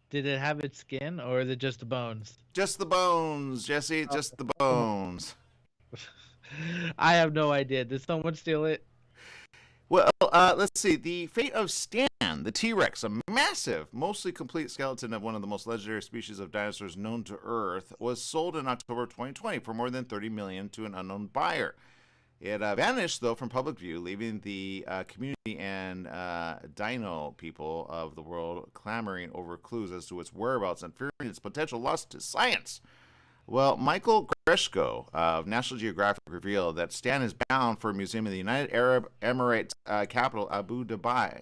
Did it have its skin, or is it just the bones? Just the bones, Jesse, just the bones. I have no idea. Did someone steal it? Well, let's see. The fate of Stan, the T-Rex, a massive, mostly complete skeleton of one of the most legendary species of dinosaurs known to Earth, was sold in October 2020 for more than $30 million to an unknown buyer. It vanished, though, from public view, leaving the community and dino people of the world clamoring over clues as to its whereabouts and fearing its potential loss to science. Well, Michael Greshko of National Geographic revealed that Stan is bound for a museum in the United Arab Emirates capital, Abu Dhabi,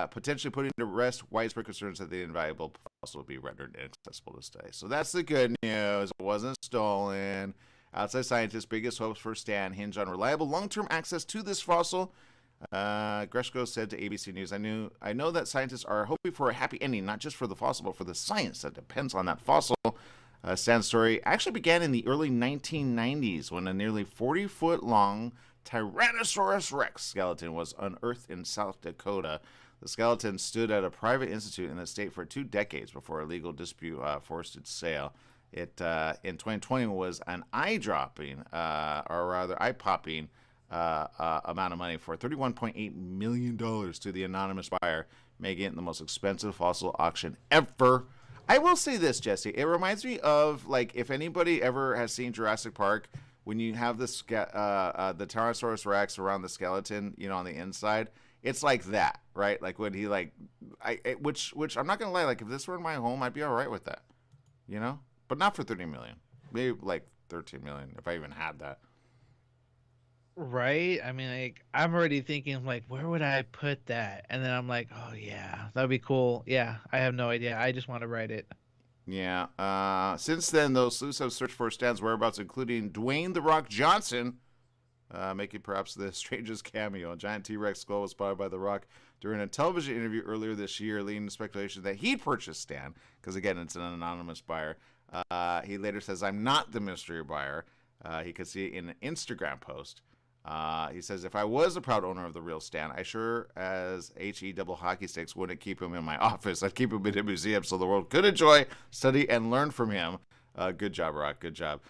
potentially putting to rest widespread concerns that the invaluable fossil will be rendered inaccessible to study. So that's the good news. It wasn't stolen. Outside scientists' biggest hopes for Stan hinge on reliable long-term access to this fossil. Greshko said to ABC News, I know that scientists are hoping for a happy ending, not just for the fossil, but for the science that depends on that fossil. Stan's story actually began in the early 1990s when a nearly 40-foot-long Tyrannosaurus Rex skeleton was unearthed in South Dakota. The skeleton stood at a private institute in the state for 2 decades before a legal dispute forced its sale. It, in 2020, was an eye-popping amount of money for $31.8 million to the anonymous buyer, making it the most expensive fossil auction ever. I will say this, Jesse. It reminds me of, like, if anybody ever has seen Jurassic Park, when you have the Tyrannosaurus Rex around the skeleton, on the inside, it's like that, right? Like when he which I'm not gonna lie, like if this were in my home, I'd be all right with that, but not for $30 million. Maybe like $13 million if I even had that. Right? I mean, like, I'm already thinking, like, where would I put that? And then I'm like, oh, yeah, that'd be cool. Yeah, I have no idea. I just want to write it. Yeah. Since then, those sleuths have searched for Stan's whereabouts, including Dwayne "The Rock" Johnson. making perhaps the strangest cameo. A giant T-Rex skull was spotted by The Rock during a television interview earlier this year, leading to speculation that he'd purchased Stan, because again, it's an anonymous buyer. He later says, "I'm not the mystery buyer." He could see it in an Instagram post. He says, "If I was a proud owner of the real Stan, I sure as HE double hockey sticks wouldn't keep him in my office. I'd keep him in a museum so the world could enjoy, study, and learn from him." Good job, Rock. Good job.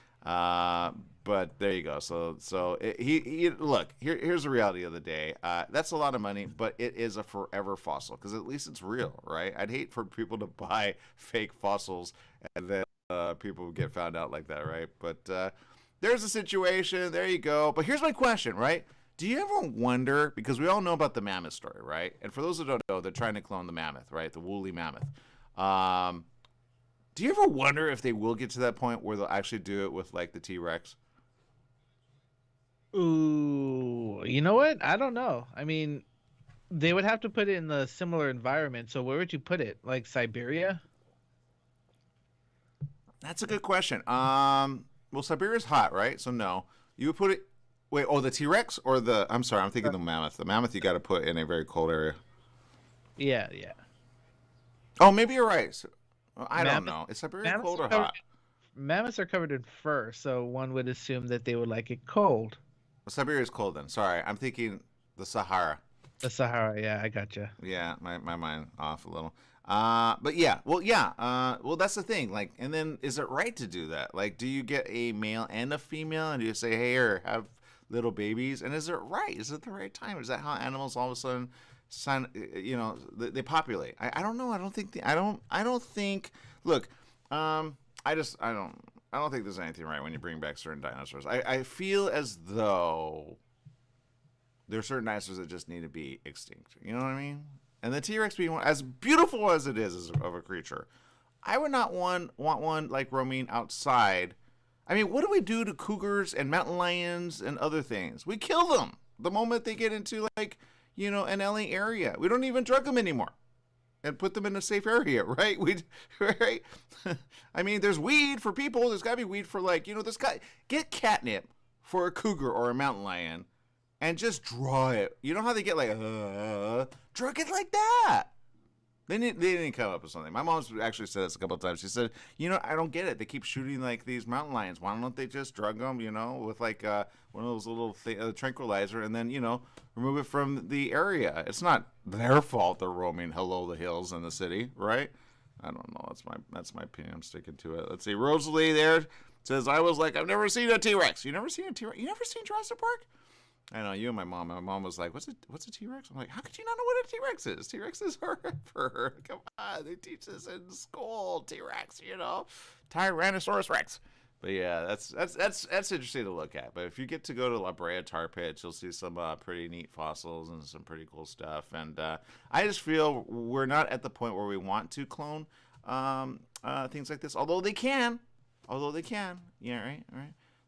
But there you go. So he look, here's the reality of the day. That's a lot of money, but it is a forever fossil because at least it's real, right? I'd hate for people to buy fake fossils and then people get found out like that, right? But there's a situation. There you go. But here's my question, right? Do you ever wonder, because we all know about the mammoth story, right? And for those who don't know, they're trying to clone the mammoth, right? The woolly mammoth. Do you ever wonder if they will get to that point where they'll actually do it with like the T-Rex? Ooh, you know what? I don't know. I mean, they would have to put it in a similar environment. So where would you put it? Like Siberia? That's a good question. Well, Siberia's hot, right? So no. You would put it... Wait, the T-Rex or the... I'm sorry, I'm thinking the mammoth. The mammoth you got to put in a very cold area. Yeah. Oh, maybe you're right. So, I don't know. Is Siberia cold or hot? Mammoths are covered in fur, so one would assume that they would like it cold. Well, Siberia's cold then. Sorry, I'm thinking the Sahara. The Sahara, yeah, I gotcha. Yeah, my mind off a little. But yeah, well, that's the thing. Like, and then is it right to do that? Like, do you get a male and a female, and do you say, "Hey, here, have little babies"? And is it right? Is it the right time? Is that how animals all of a sudden, they populate? I don't know. I don't think. I don't think. Look, I don't think there's anything right when you bring back certain dinosaurs. I feel as though there are certain dinosaurs that just need to be extinct. You know what I mean? And the T-Rex being one, as beautiful as it is of a creature, I would not want one like roaming outside. I mean, what do we do to cougars and mountain lions and other things? We kill them the moment they get into an LA area. We don't even drug them anymore and put them in a safe area, right? Right? I mean, there's weed for people. There's got to be weed for get catnip for a cougar or a mountain lion and just draw it. You know how they get drug it like that. They didn't come up with something. My mom's actually said this a couple of times. She said, I don't get it. They keep shooting like these mountain lions. Why don't they just drug them, with like one of those little tranquilizer and then, remove it from the area. It's not their fault they're roaming the hills in the city, right? I don't know. That's my opinion. I'm sticking to it. Let's see. Rosalie there says, I've never seen a T-Rex. You never seen a T-Rex? You never seen Jurassic Park? I know, you and my mom. My mom was like, what's a T-Rex? I'm like, how could you not know what a T-Rex is? T-Rexes are forever. Come on, they teach this in school. T-Rex, Tyrannosaurus Rex. But yeah, that's interesting to look at. But if you get to go to La Brea Tar Pits, you'll see some pretty neat fossils and some pretty cool stuff. And I just feel we're not at the point where we want to clone things like this. Although they can. Yeah, right.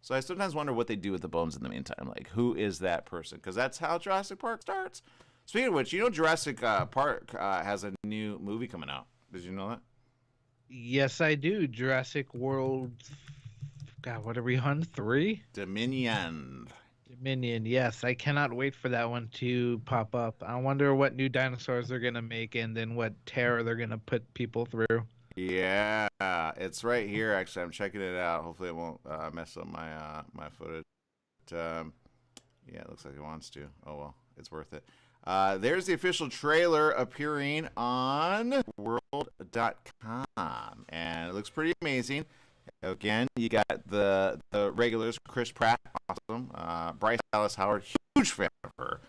So I sometimes wonder what they do with the bones in the meantime. Like, who is that person? Because that's how Jurassic Park starts. Speaking of which, Jurassic Park has a new movie coming out. Did you know that? Yes, I do. Jurassic World. God, what are we on? 3? Dominion. Yes. I cannot wait for that one to pop up. I wonder what new dinosaurs they're going to make and then what terror they're going to put people through. Yeah, it's right here. Actually, I'm checking it out. Hopefully, it won't mess up my footage. Yeah, it looks like it wants to. Oh well, it's worth it. There's the official trailer appearing on world.com, and it looks pretty amazing. Again, you got the regulars, Chris Pratt, awesome. Bryce Dallas Howard, huge fan of her.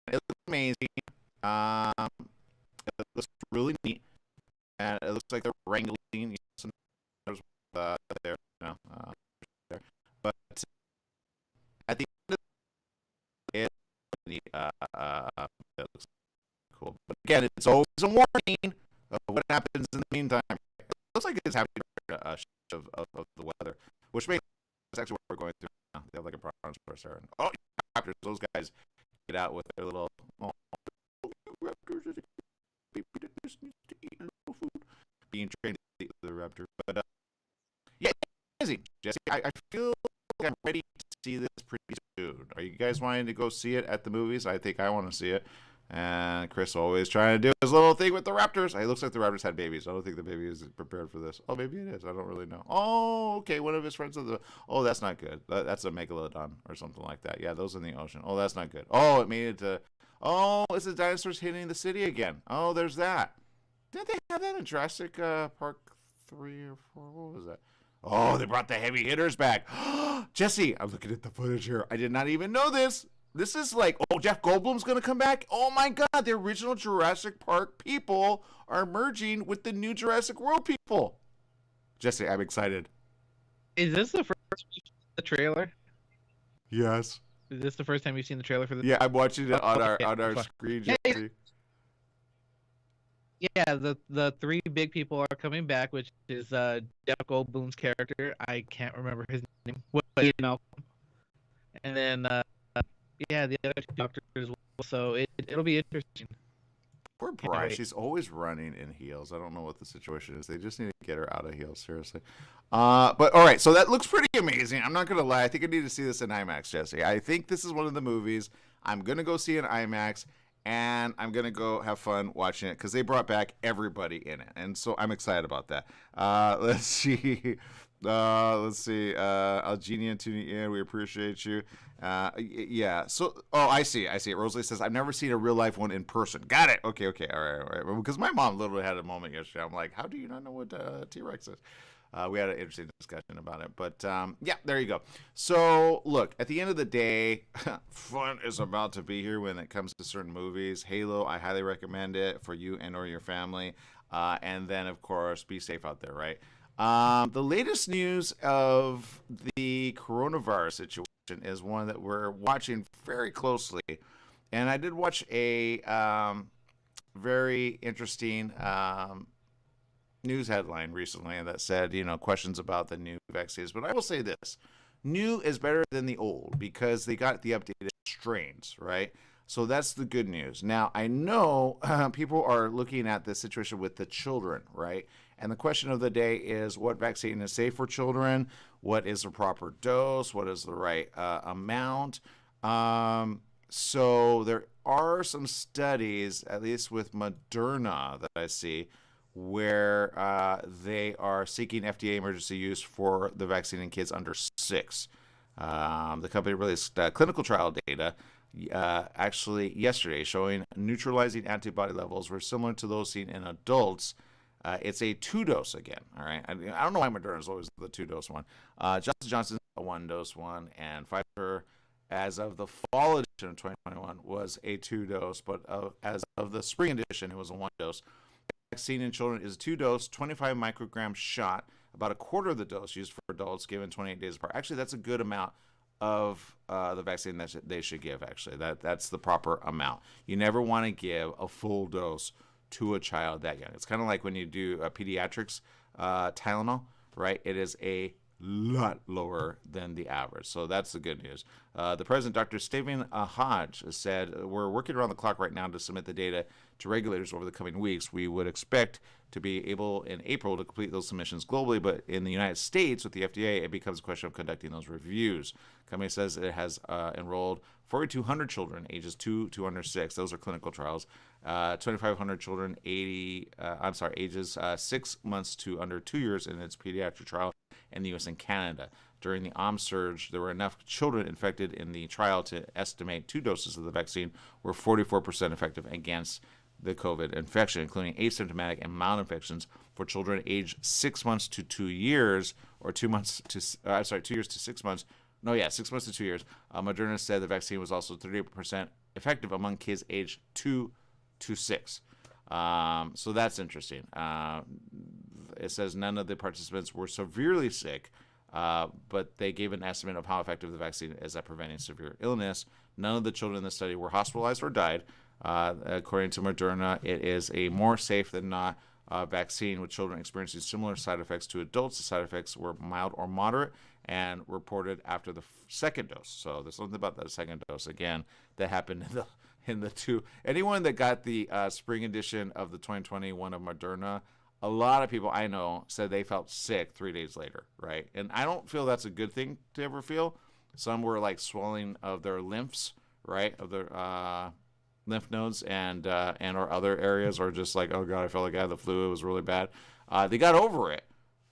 It looks amazing. It looks really neat, and it looks like they're wrangling some there, there. But at the end of it looks cool. But again, it's always a warning of what happens in the meantime. It looks like it's happening a shift of the weather, which makes that's actually what we're going through now. They have like a brontosaurus there. Oh, raptors! Those guys get out with their little raptors being trained to eat food. Jesse, I feel like I'm ready to see this pretty soon. Are you guys wanting to go see it at the movies? I think I want to see it. And Chris always trying to do his little thing with the Raptors. It looks like the Raptors had babies. I don't think the baby is prepared for this. Oh, maybe it is. I don't really know. Oh, okay. One of his friends of the. Oh, that's not good. That's a megalodon or something like that. Yeah, those in the ocean. Oh, that's not good. Oh, it made it to. Oh, it's the dinosaurs hitting the city again. Oh, there's that. Did they have that in Jurassic Park 3 or 4? What was that? Oh, they brought the heavy hitters back. Jesse, I'm looking at the footage here. I did not even know this. This is like, oh, Jeff Goldblum's going to come back? Oh, my God. The original Jurassic Park people are merging with the new Jurassic World people. Jesse, I'm excited. Is this the first the trailer? Yes. Is this the first time you've seen the trailer for this? Yeah, I'm watching it on our screen, Jesse. Yeah, the three big people are coming back, which is Jeff Goldblum's character. I can't remember his name. And then yeah, the other two doctors as well. So it'll be interesting. Poor Bryce. She's always running in heels. I don't know what the situation is. They just need to get her out of heels, seriously. But all right, so that looks pretty amazing. I'm not gonna lie. I think I need to see this in IMAX, Jesse. I think this is one of the movies I'm gonna go see in IMAX, and I'm gonna go have fun watching it because they brought back everybody in it, and so I'm excited about that. Let's see. Algenia and Tunia, we appreciate you. Yeah. So, I see it. Rosalie says, I've never seen a real life one in person. Got it. Okay. All right. Because my mom literally had a moment yesterday. I'm like, how do you not know what T-Rex is? We had an interesting discussion about it. But, yeah, there you go. So, look, at the end of the day, fun is about to be here when it comes to certain movies. Halo, I highly recommend it for you and or your family. And then, of course, be safe out there, right? The latest news of the coronavirus situation is one that we're watching very closely. And I did watch a very interesting news headline recently that said, questions about the new vaccines. But I will say this. New is better than the old because they got the updated strains, right? So that's the good news. Now, I know people are looking at this situation with the children, right? And the question of the day is what vaccine is safe for children? What is the proper dose? What is the right amount? So there are some studies, at least with Moderna that I see, where they are seeking FDA emergency use for the vaccine in kids under 6. The company released clinical trial data actually yesterday showing neutralizing antibody levels were similar to those seen in adults. It's a 2-dose again, all right? I don't know why Moderna is always the 2-dose one. Johnson & Johnson's a 1-dose one, and Pfizer, as of the fall edition of 2021, was a 2-dose, but as of the spring edition, it was a 1-dose. Vaccine in children is a 2-dose, 25 microgram shot, about a quarter of the dose used for adults given 28 days apart. Actually, that's a good amount of the vaccine that they should give, actually. That's the proper amount. You never want to give a full dose to a child that young. It's kind of like when you do pediatrics Tylenol, right? It is a lot lower than the average. So that's the good news. The president, Dr. Stephen Hodge, said, we're working around the clock right now to submit the data to regulators over the coming weeks. We would expect to be able in April to complete those submissions globally, but in the United States with the FDA, it becomes a question of conducting those reviews. The company says it has enrolled 4,200 children ages 2 to under 6. Those are clinical trials. 2,500 children ages 6 months to under 2 years in its pediatric trial in the U.S. and Canada. During the OMS surge, there were enough children infected in the trial to estimate 2 doses of the vaccine were 44% effective against the COVID infection, including asymptomatic and mild infections for children aged 6 months to 2 years, or 2 years to 6 months. 6 months to 2 years. Moderna said the vaccine was also 38% effective among kids aged 2 to 6. So that's interesting. It says none of the participants were severely sick, but they gave an estimate of how effective the vaccine is at preventing severe illness. None of the children in the study were hospitalized or died. According to Moderna, it is a more safe than not vaccine, with children experiencing similar side effects to adults. The side effects were mild or moderate and reported after the second dose. So there's something about that second dose, again, that happened in the two. Anyone that got the spring edition of the 2021 of Moderna, a lot of people I know said they felt sick 3 days later, right? And I don't feel that's a good thing to ever feel. Some were like swelling of their lymphs, right, of their lymph nodes and or other areas, or just like, oh god, I felt like I had the flu. It was really bad. They got over it,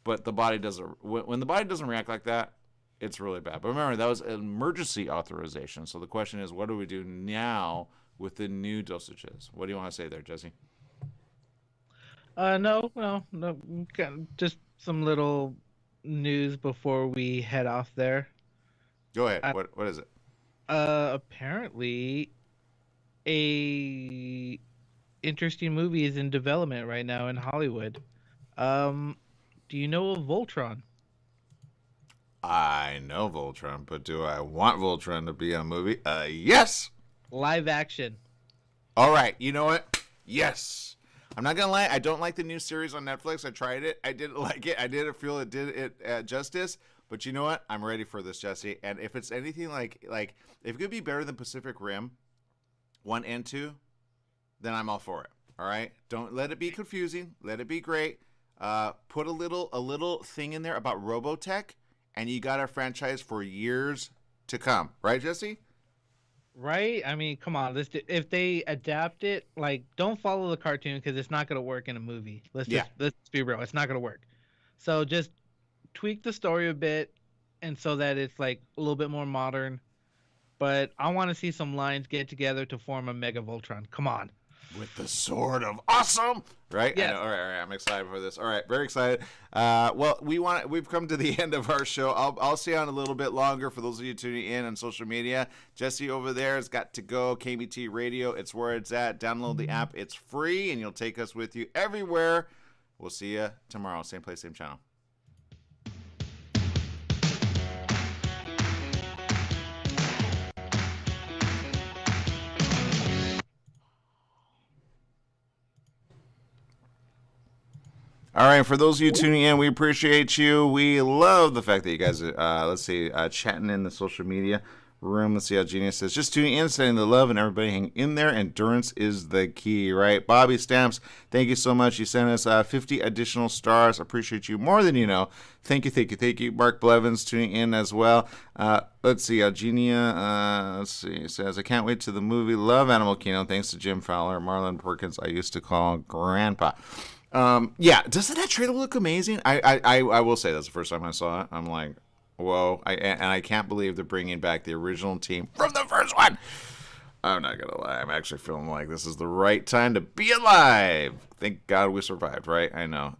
but the body doesn't. When the body doesn't react like that, it's really bad. But remember, that was an emergency authorization. So the question is, what do we do now with the new dosages? What do you want to say there, Jesse? No. Just some little news before we head off there. Go ahead. What is it? Apparently, a interesting movie is in development right now in Hollywood. Do you know of Voltron? I know Voltron, but do I want Voltron to be a movie? Yes. Live action. All right. You know what? Yes. I'm not gonna lie. I don't like the new series on Netflix. I tried it. I didn't like it. I didn't feel it did it justice. But you know what? I'm ready for this, Jesse. And if it's anything like if it could be better than Pacific Rim 1 and 2, then I'm all for it. All right? Don't let it be confusing. Let it be great. Put a little thing in there about Robotech, and you got a franchise for years to come. Right, Jesse? Right? I mean, come on. If they adapt it, like, don't follow the cartoon because it's not going to work in a movie. Let's be real. It's not going to work. So just tweak the story a bit, and so that it's like a little bit more modern. But I want to see some lines get together to form a Mega Voltron. Come on. With the sword of awesome, right? Yes. All right. I'm excited for this. All right, very excited. Well, we've come to the end of our show. I'll stay on a little bit longer for those of you tuning in on social media. Jesse over there has got to go. KBT Radio, it's where it's at. Download the app. It's free, and you'll take us with you everywhere. We'll see you tomorrow. Same place, same channel. All right, for those of you tuning in, we appreciate you. We love the fact that you guys are, chatting in the social media room. Let's see how Genius says. Just tuning in, sending the love, and everybody hang in there. Endurance is the key, right? Bobby Stamps, thank you so much. You sent us 50 additional stars. Appreciate you more than you know. Thank you. Mark Blevins tuning in as well. Let's see, Eugenia, says, I can't wait to the movie. Love Animal Kingdom. Thanks to Jim Fowler, Marlon Perkins, I used to call Grandpa. Doesn't that trailer look amazing? I will say that's the first time I saw it. I'm like, whoa. I can't believe they're bringing back the original team from the first one. I'm not going to lie. I'm actually feeling like this is the right time to be alive. Thank God we survived, right? I know.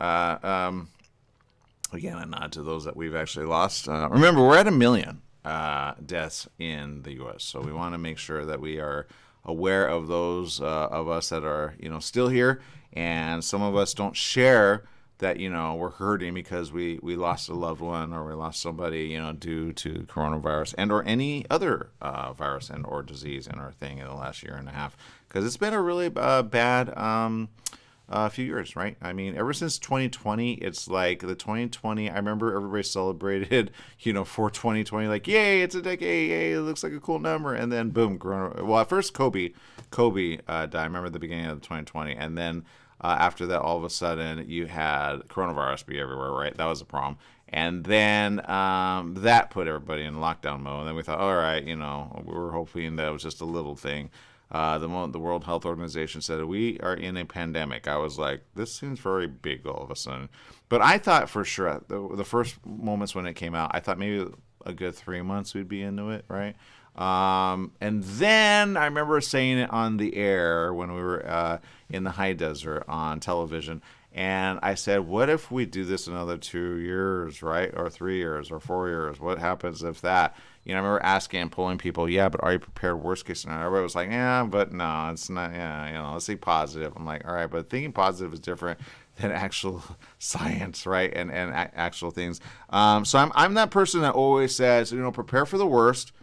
Again, a nod to those that we've actually lost. Remember, we're at 1 million deaths in the U.S., so we want to make sure that we are aware of those of us that are, still here. And some of us don't share that, we're hurting because we lost a loved one or we lost somebody, due to coronavirus and or any other virus and or disease in our thing in the last year and a half. Because it's been a really bad few years, right? I mean, ever since 2020, it's like the 2020, I remember everybody celebrated, for 2020, like, yay, it's a decade, yay, it looks like a cool number. And then, boom, corona. Well, at first, Kobe died. I remember the beginning of 2020. And then after that, all of a sudden, you had coronavirus be everywhere, right? That was a problem. And then that put everybody in lockdown mode. And then we thought, all right, we were hoping that was just a little thing. The World Health Organization said we are in a pandemic. I was like, this seems very big all of a sudden. But I thought for sure, the first moments when it came out, I thought maybe a good 3 months we'd be into it, right? And then I remember saying it on the air when we were in the high desert on television. And I said, what if we do this another 2 years, right? Or 3 years or 4 years? What happens if that? I remember asking and polling people, but are you prepared? Worst case scenario. Everybody was like, yeah, but no, it's not. Yeah, let's think positive. I'm like, all right, but thinking positive is different than actual science, right? And actual things. So I'm that person that always says, prepare for the worst,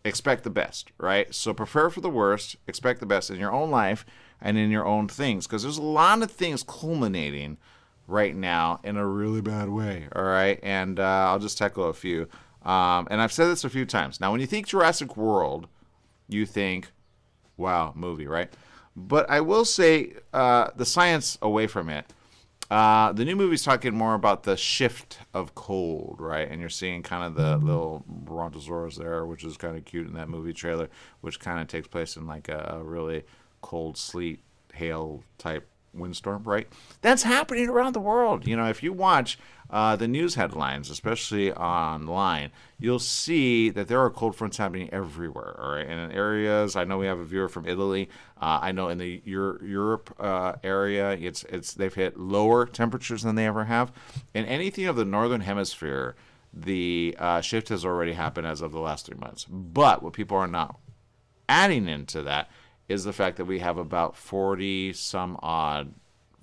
expect the best, right? So prepare for the worst, expect the best in your own life and in your own things, because there's a lot of things culminating right now in a really bad way, all right? And I'll just tackle a few. And I've said this a few times. Now, when you think Jurassic World, you think, wow, movie, right? But I will say the science away from it, The new movie's talking more about the shift of cold, right? And you're seeing kind of the little brontosaurus there, which is kind of cute in that movie trailer, which kind of takes place in like a really cold, sleet, hail type windstorm, right? That's happening around the world. You know, if you watch the news headlines, especially online, you'll see that there are cold fronts happening everywhere. All right, and in areas, I know we have a viewer from Italy. I know in the Europe area, it's they've hit lower temperatures than they ever have. In anything of the northern hemisphere, the shift has already happened as of the last 3 months. But what people are not adding into that is the fact that we have about 40 some odd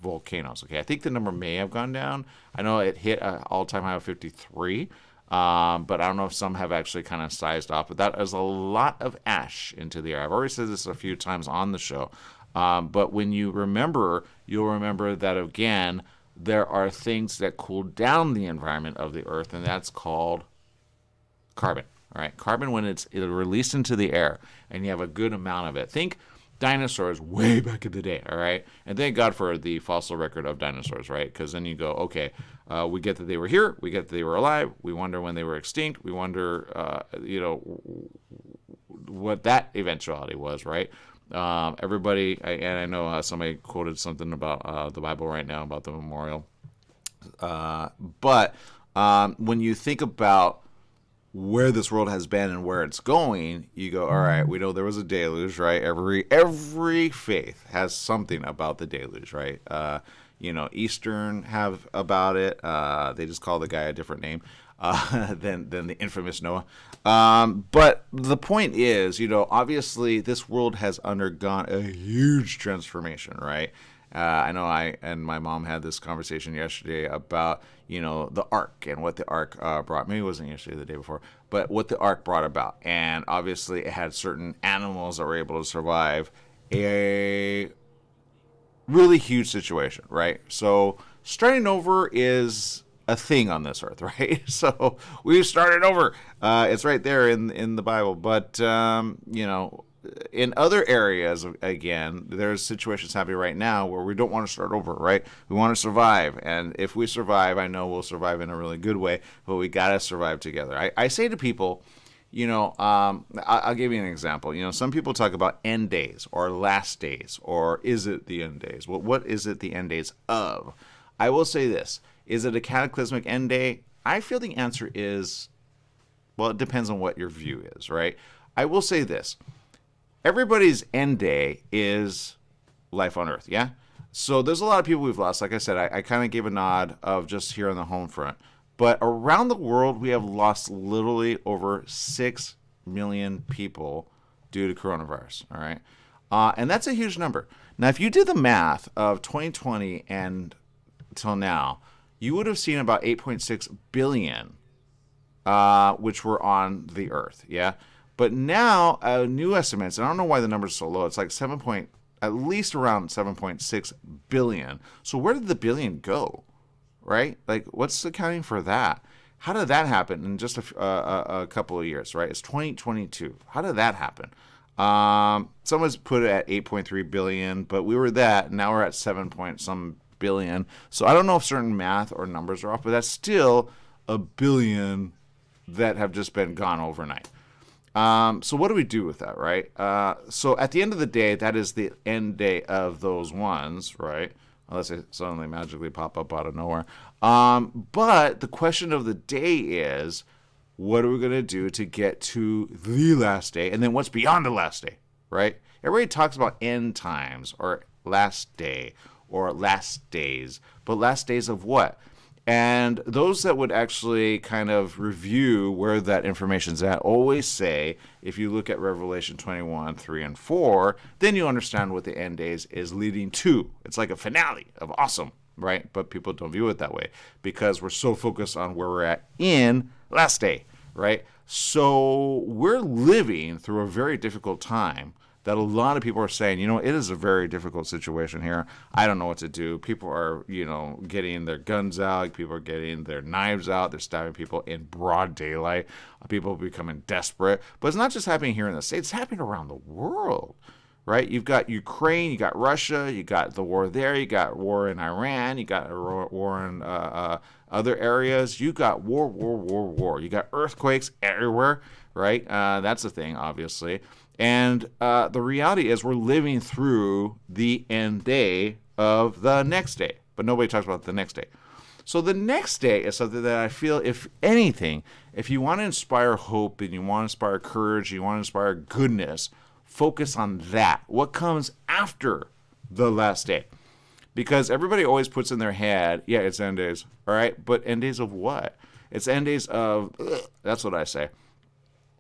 volcanoes. Okay, I think the number may have gone down. I know it hit an all-time high of 53, but I don't know if some have actually kind of sized off. But that is a lot of ash into the air. I've already said this a few times on the show, but when you remember, you'll remember that again, there are things that cool down the environment of the Earth, and that's called carbon. All right, carbon when it's released into the air, and you have a good amount of it. Think dinosaurs way back in the day, all right? And thank God for the fossil record of dinosaurs, right? Because then you go, okay, we get that they were here, we get that they were alive, we wonder when they were extinct, we wonder, what that eventuality was, right? Everybody, and I know somebody quoted something about the Bible right now about the memorial. But when you think about where this world has been and where it's going, you go, all right, we know there was a deluge, right? Every faith has something about the deluge, right? Eastern have about it. They just call the guy a different name than the infamous Noah. But the point is, obviously this world has undergone a huge transformation, right? I know I and my mom had this conversation yesterday about, the ark and what the ark brought. Maybe it wasn't yesterday, the day before, but what the ark brought about. And obviously it had certain animals that were able to survive a really huge situation, right? So starting over is a thing on this earth, right? So we've started over. It's right there in the Bible. But, in other areas, again, there's situations happening right now where we don't want to start over, right? We want to survive. And if we survive, I know we'll survive in a really good way, but we got to survive together. I say to people, I'll give you an example. Some people talk about end days or last days, or is it the end days? Well, what is it the end days of? I will say this. Is it a cataclysmic end day? I feel the answer is, well, it depends on what your view is, right? I will say this. Everybody's end day is life on Earth, yeah? So there's a lot of people we've lost. Like I said, I kind of gave a nod of just here on the home front. But around the world, we have lost literally over 6 million people due to coronavirus, all right? And that's a huge number. Now, if you did the math of 2020 and till now, you would have seen about 8.6 billion, which were on the Earth, yeah? But now, new estimates, and I don't know why the number's so low, it's like at least around 7.6 billion. So where did the billion go, right? Like, what's accounting for that? How did that happen in just a couple of years, right? It's 2022. How did that happen? Someone's put it at 8.3 billion, but we were that, now we're at 7 point some billion. So I don't know if certain math or numbers are off, but that's still a billion that have just been gone overnight. So what do we do with that, right? So at the end of the day, that is the end day of those ones, right? Unless they suddenly magically pop up out of nowhere. But the question of the day is, what are we going to do to get to the last day? And then what's beyond the last day, right? Everybody talks about end times or last day or last days. But last days of what? And those that would actually kind of review where that information's at always say, if you look at Revelation 21, 3, and 4, then you understand what the end days is leading to. It's like a finale of awesome, right? But people don't view it that way because we're so focused on where we're at in last day, right? So we're living through a very difficult time that a lot of people are saying, it is a very difficult situation here. I don't know what to do. People are, getting their guns out. People are getting their knives out. They're stabbing people in broad daylight. People are becoming desperate. But it's not just happening here in the States. It's happening around the world. right? You've got Ukraine, you got Russia, you got the war there, you got war in Iran, you got war in other areas. You got war. You got earthquakes everywhere, right? That's a thing, obviously. And the reality is we're living through the end day of the next day, but nobody talks about the next day. So the next day is something that I feel, if anything, if you want to inspire hope and you want to inspire courage, you want to inspire goodness, focus on that. What comes after the last day? Because everybody always puts in their head, yeah, it's end days, all right? But end days of what? It's end days of, that's what I say.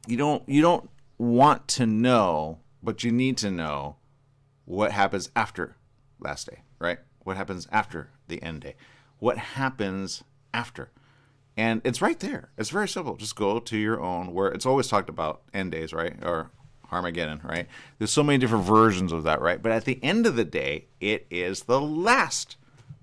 You don't want to know, but you need to know what happens after last day, right? What happens after the end day? What happens after? And it's right there. It's very simple. Just go to your own, where it's always talked about end days, right? Or Armageddon, right? There's so many different versions of that, right? But at the end of the day, it is the last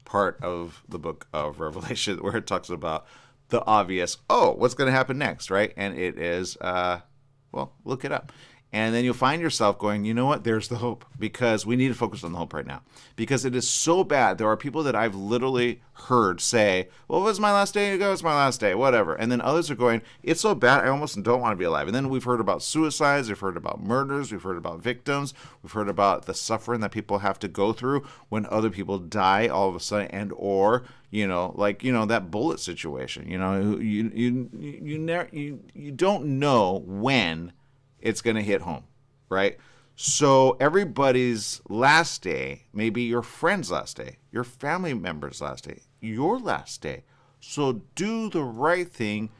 part of the book of Revelation where it talks about the obvious, what's going to happen next, right? And it is, look it up. And then you'll find yourself going, you know what? There's the hope, because we need to focus on the hope right now, because it is so bad. There are people that I've literally heard say, well, it was my last day to go. It's my last day, whatever. And then others are going, it's so bad. I almost don't want to be alive. And then we've heard about suicides. We've heard about murders. We've heard about victims. We've heard about the suffering that people have to go through when other people die all of a sudden, and or, that bullet situation, you don't know when it's going to hit home, right? So everybody's last day may be your friend's last day, your family member's last day, your last day. So do the right thing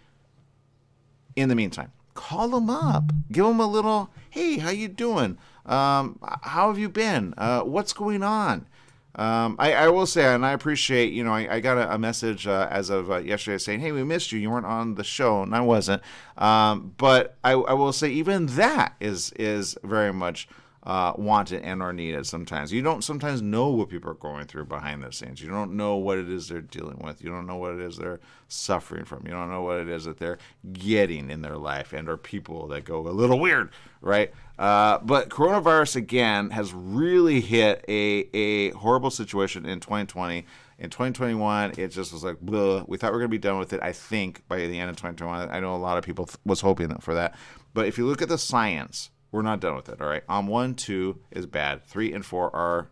in the meantime. Call them up. Give them a little, hey, how you doing? How have you been? What's going on? I will say, and I appreciate, I got a message as of yesterday saying, hey, we missed you. You weren't on the show, and I wasn't. But I will say even that is very much wanted and or needed sometimes. You don't sometimes know what people are going through behind the scenes. You don't know what it is they're dealing with. You don't know what it is they're suffering from. You don't know what it is that they're getting in their life, and or people that go a little weird, right? But coronavirus, again, has really hit a horrible situation in 2020. In 2021, it just was like, bleh. We thought we were going to be done with it, I think, by the end of 2021. I know a lot of people was hoping for that. But if you look at the science, we're not done with it, all right? 1, 2 is bad. 3 and 4 are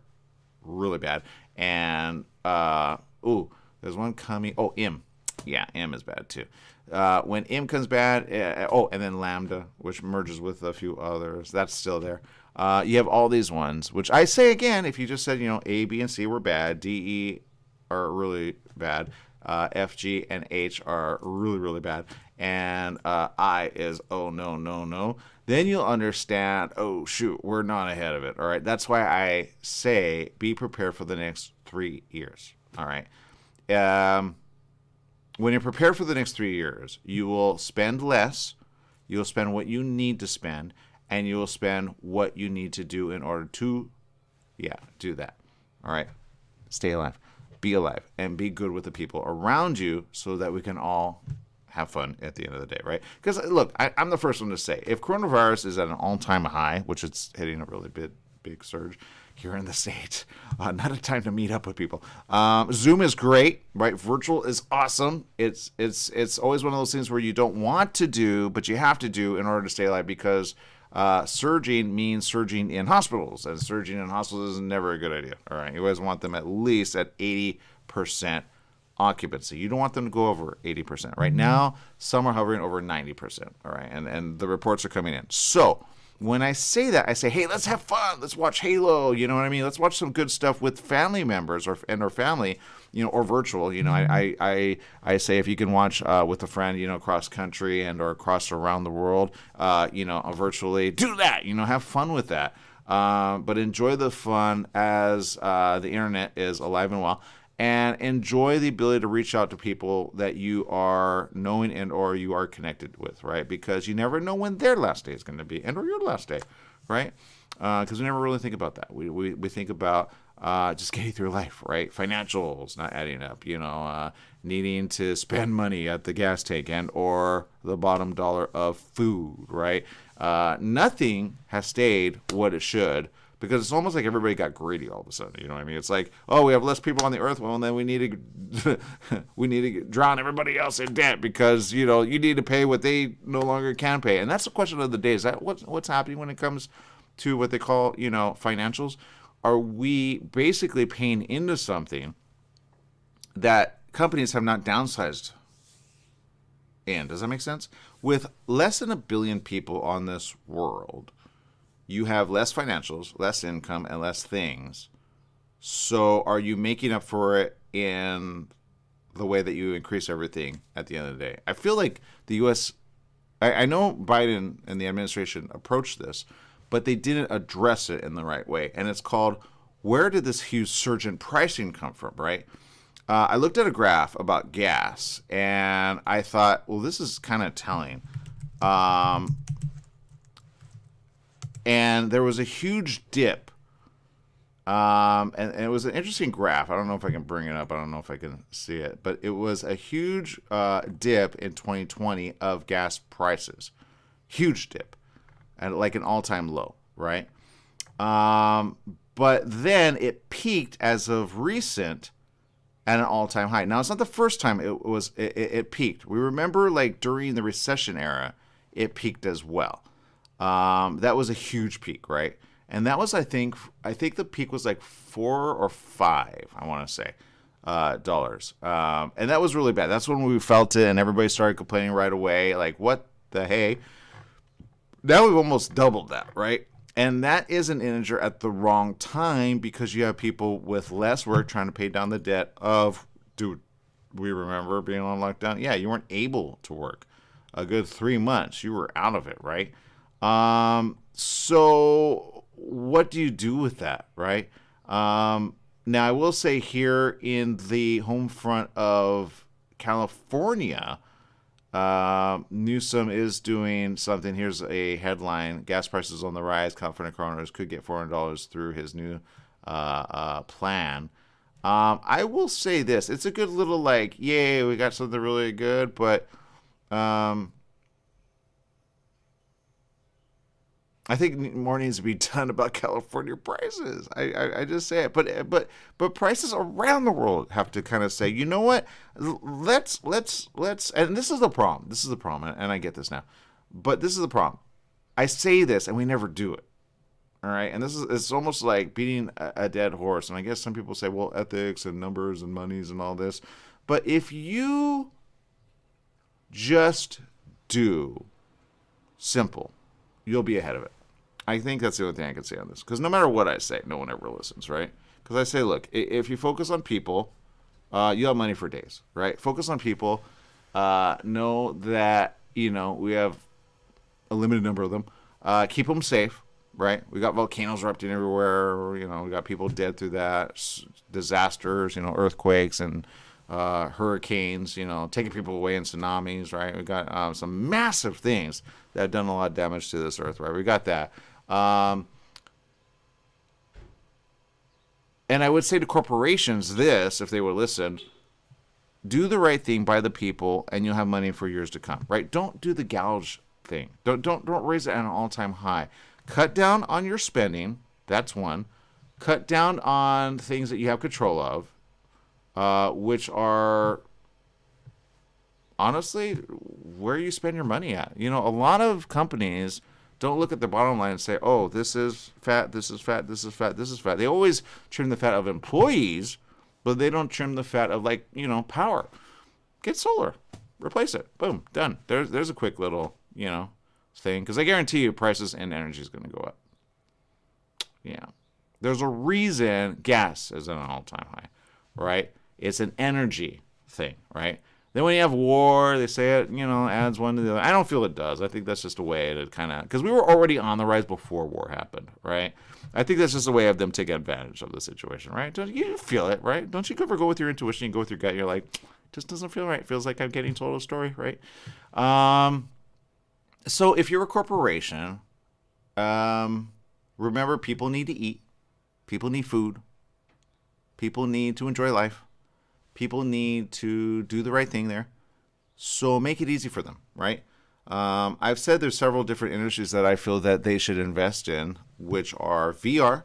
really bad. And, there's one coming. Oh, M. Yeah, M is bad, too. When M comes bad, and then Lambda, which merges with a few others, that's still there. You have all these ones, which I say again, if you just said, A, B, and C were bad, D, E are really bad, F, G, and H are really, really bad, and I is, oh, no, then you'll understand, oh, shoot, we're not ahead of it, all right? That's why I say be prepared for the next 3 years, all right? When you're prepared for the next 3 years, you will spend less, you'll spend what you need to spend, and you will spend what you need to do in order to, do that. All right? Stay alive, be alive, and be good with the people around you so that we can all have fun at the end of the day, right? Because, look, I'm the first one to say, if coronavirus is at an all-time high, which it's hitting a really big surge here in the States, not a time to meet up with people. Zoom is great, right? Virtual is awesome. It's always one of those things where you don't want to do, but you have to do in order to stay alive, because surging means surging in hospitals, and surging in hospitals is never a good idea, all right? You always want them at least at 80% occupancy. You don't want them to go over 80%. Right now, some are hovering over 90%, all right? And the reports are coming in. So when I say that, I say, hey, let's have fun. Let's watch Halo. You know what I mean? Let's watch some good stuff with family members or family, or virtual. I say if you can watch with a friend, cross country and or across around the world, virtually, do that. Have fun with that. But enjoy the fun as the internet is alive and well. And enjoy the ability to reach out to people that you are knowing and or you are connected with, right? Because you never know when their last day is going to be, and or your last day, right? Because we never really think about that. We think about just getting through life, right? Financials not adding up, needing to spend money at the gas tank and or the bottom dollar of food, right? Nothing has stayed what it should, because it's almost like everybody got greedy all of a sudden. You know what I mean? It's like, oh, we have less people on the earth, well, and then we need to drown everybody else in debt because, you know, you need to pay what they no longer can pay. And that's the question of the day. Is that what's happening when it comes to what they call, you know, financials? Are we basically paying into something that companies have not downsized in? Does that make sense? With less than 1 billion people on this world, you have less financials, less income, and less things. So are you making up for it in the way that you increase everything at the end of the day? I feel like the U.S., I know Biden and the administration approached this, but they didn't address it in the right way. And it's called, where did this huge surge in pricing come from, right? I looked at a graph about gas, and I thought, well, this is kind of telling. And there was a huge dip. And it was an interesting graph. I don't know if I can bring it up. I don't know if I can see it. But it was a huge dip in 2020 of gas prices. Huge dip. At like an all-time low, right? But then it peaked as of recent at an all-time high. Now, it's not the first time it peaked. We remember, like, during the recession era, it peaked as well. That was a huge peak, right? And that was, I think the peak was like 4 or 5, I want to say, dollars. And that was really bad. That's when we felt it, and everybody started complaining right away, like, what the hey? Now we've almost doubled that, right? And that is an integer at the wrong time because you have people with less work trying to pay down the debt of, dude, we remember being on lockdown. Yeah, you weren't able to work a good 3 months. You were out of it, right? So what do you do with that, right? Now, I will say here in the home front of California, Newsom is doing something. Here's a headline: gas prices on the rise. California coroners could get $400 through his new plan. I will say this: it's a good little like, yay, we got something really good, but I think more needs to be done about California prices. I just say it, but prices around the world have to kind of say, you know what? Let's, and this is the problem. This is the problem, and I get this now, but this is the problem. I say this, and we never do it. All right, and it's almost like beating a dead horse. And I guess some people say, well, ethics and numbers and monies and all this, but if you just do simple, you'll be ahead of it. I think that's the only thing I can say on this. Because no matter what I say, no one ever listens, right? Because I say, look, if you focus on people, you have money for days, right? Focus on people. Know that, you know, we have a limited number of them. Keep them safe, right? We got volcanoes erupting everywhere. You know, we got people dead through that. Disasters, you know, earthquakes and hurricanes, you know, taking people away in tsunamis, right? We got some massive things that have done a lot of damage to this earth, right? We got that. And I would say to corporations this, if they would listen, do the right thing by the people and you'll have money for years to come, right? Don't do the gouge thing. Don't raise it at an all-time high. Cut down on your spending. That's one. Cut down on things that you have control of, which are honestly where you spend your money at. You know, a lot of companies don't look at the bottom line and say, oh, this is fat, this is fat, this is fat, this is fat. They always trim the fat of employees, but they don't trim the fat of, like, you know, power. Get solar. Replace it. Boom. Done. There's a quick little, you know, thing. Because I guarantee you prices and energy is going to go up. Yeah. There's a reason gas is at an all-time high, right? It's an energy thing, right? Then when you have war, they say it, you know, adds one to the other. I don't feel it does. I think that's just a way to kind of, because we were already on the rise before war happened, right? I think that's just a way of them taking advantage of the situation, right? Don't you feel it, right? Don't you ever go with your intuition and go with your gut? You're like, it just doesn't feel right. It feels like I'm getting told a story, right? So if you're a corporation, remember, people need to eat. People need food. People need to enjoy life. People need to do the right thing there. So make it easy for them, right? I've said there's several different industries that I feel that they should invest in. which are VR.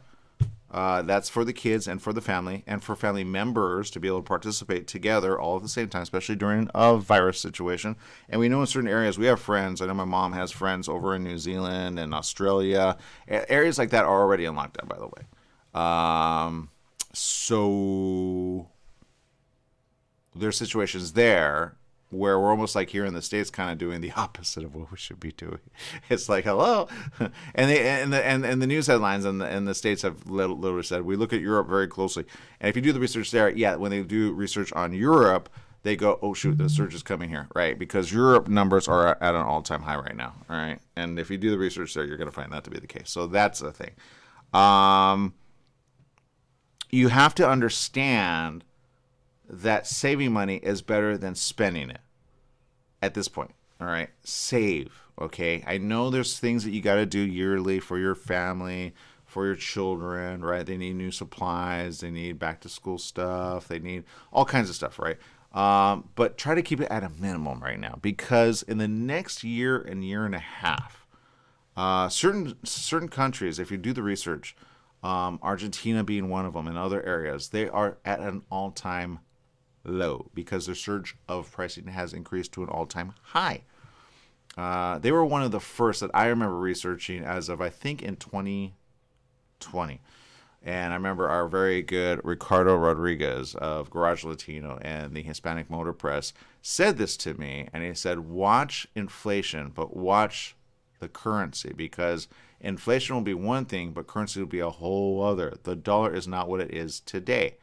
That's for the kids and for the family and for family members to be able to participate together all at the same time, especially during a virus situation. And we know in certain areas, we have friends. I know my mom has friends over in New Zealand and Australia. Areas like that are already in lockdown, by the way. So there's situations there where we're almost like here in the States kind of doing the opposite of what we should be doing. It's like, hello. And the news headlines in the States have literally said, we look at Europe very closely. And if you do the research there, when they do research on Europe, they go, oh, shoot, the surge is coming here, right? Because Europe numbers are at an all-time high right now, all right? And if you do the research there, you're going to find that to be the case. So that's a thing. You have to understand that saving money is better than spending it at this point. All right, save. Okay, I know there's things that you got to do yearly for your family, for your children, right? They need new supplies, they need back to school stuff, they need all kinds of stuff, right? But try to keep it at a minimum right now, because in the next year and year and a half, certain countries, if you do the research, Argentina being one of them, and other areas, they are at an all-time low because their surge of pricing has increased to an all-time high. They were one of the first that I remember researching as of, I think, in 2020. And I remember our very good Ricardo Rodriguez of Garage Latino and the Hispanic Motor Press said this to me, and he said, watch inflation, but watch the currency, because inflation will be one thing, but currency will be a whole other. The dollar is not what it is today.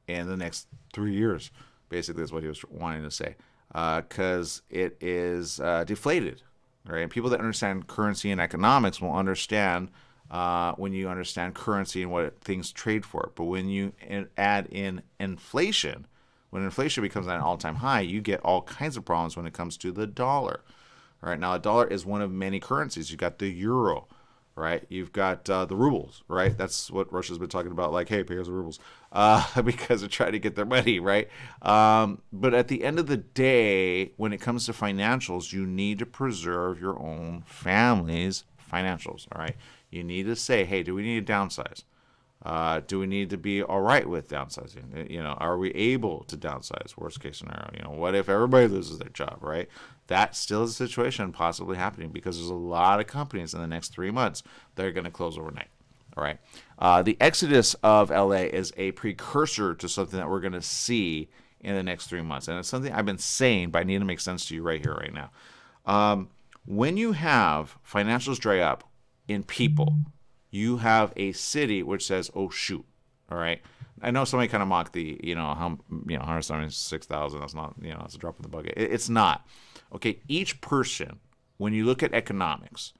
In the next 3 years, basically, is what he was wanting to say, because it is deflated, right? And people that understand currency and economics will understand when you understand currency and what things trade for. But when you add in inflation, when inflation becomes at an all-time high, you get all kinds of problems when it comes to the dollar. All right, now a dollar is one of many currencies. You've got the euro, right? You've got the rubles, right? That's what Russia's been talking about, like, hey, pay us the rubles, because they're trying to get their money, right? But at the end of the day, when it comes to financials, you need to preserve your own family's financials, all right? You need to say, hey, do we need to downsize? Do we need to be all right with downsizing? You know, are we able to downsize? Worst case scenario, you know, what if everybody loses their job, right? That still is a situation possibly happening, because there's a lot of companies in the next 3 months that are going to close overnight. All right. The exodus of LA is a precursor to something that we're going to see in the next 3 months. And it's something I've been saying, but I need to make sense to you right here, right now. When you have financials dry up in people, you have a city which says, oh, shoot. All right. I know somebody kind of mocked the, 176,000. That's not, that's a drop in the bucket. It's not. Okay. Each person, when you look at economics,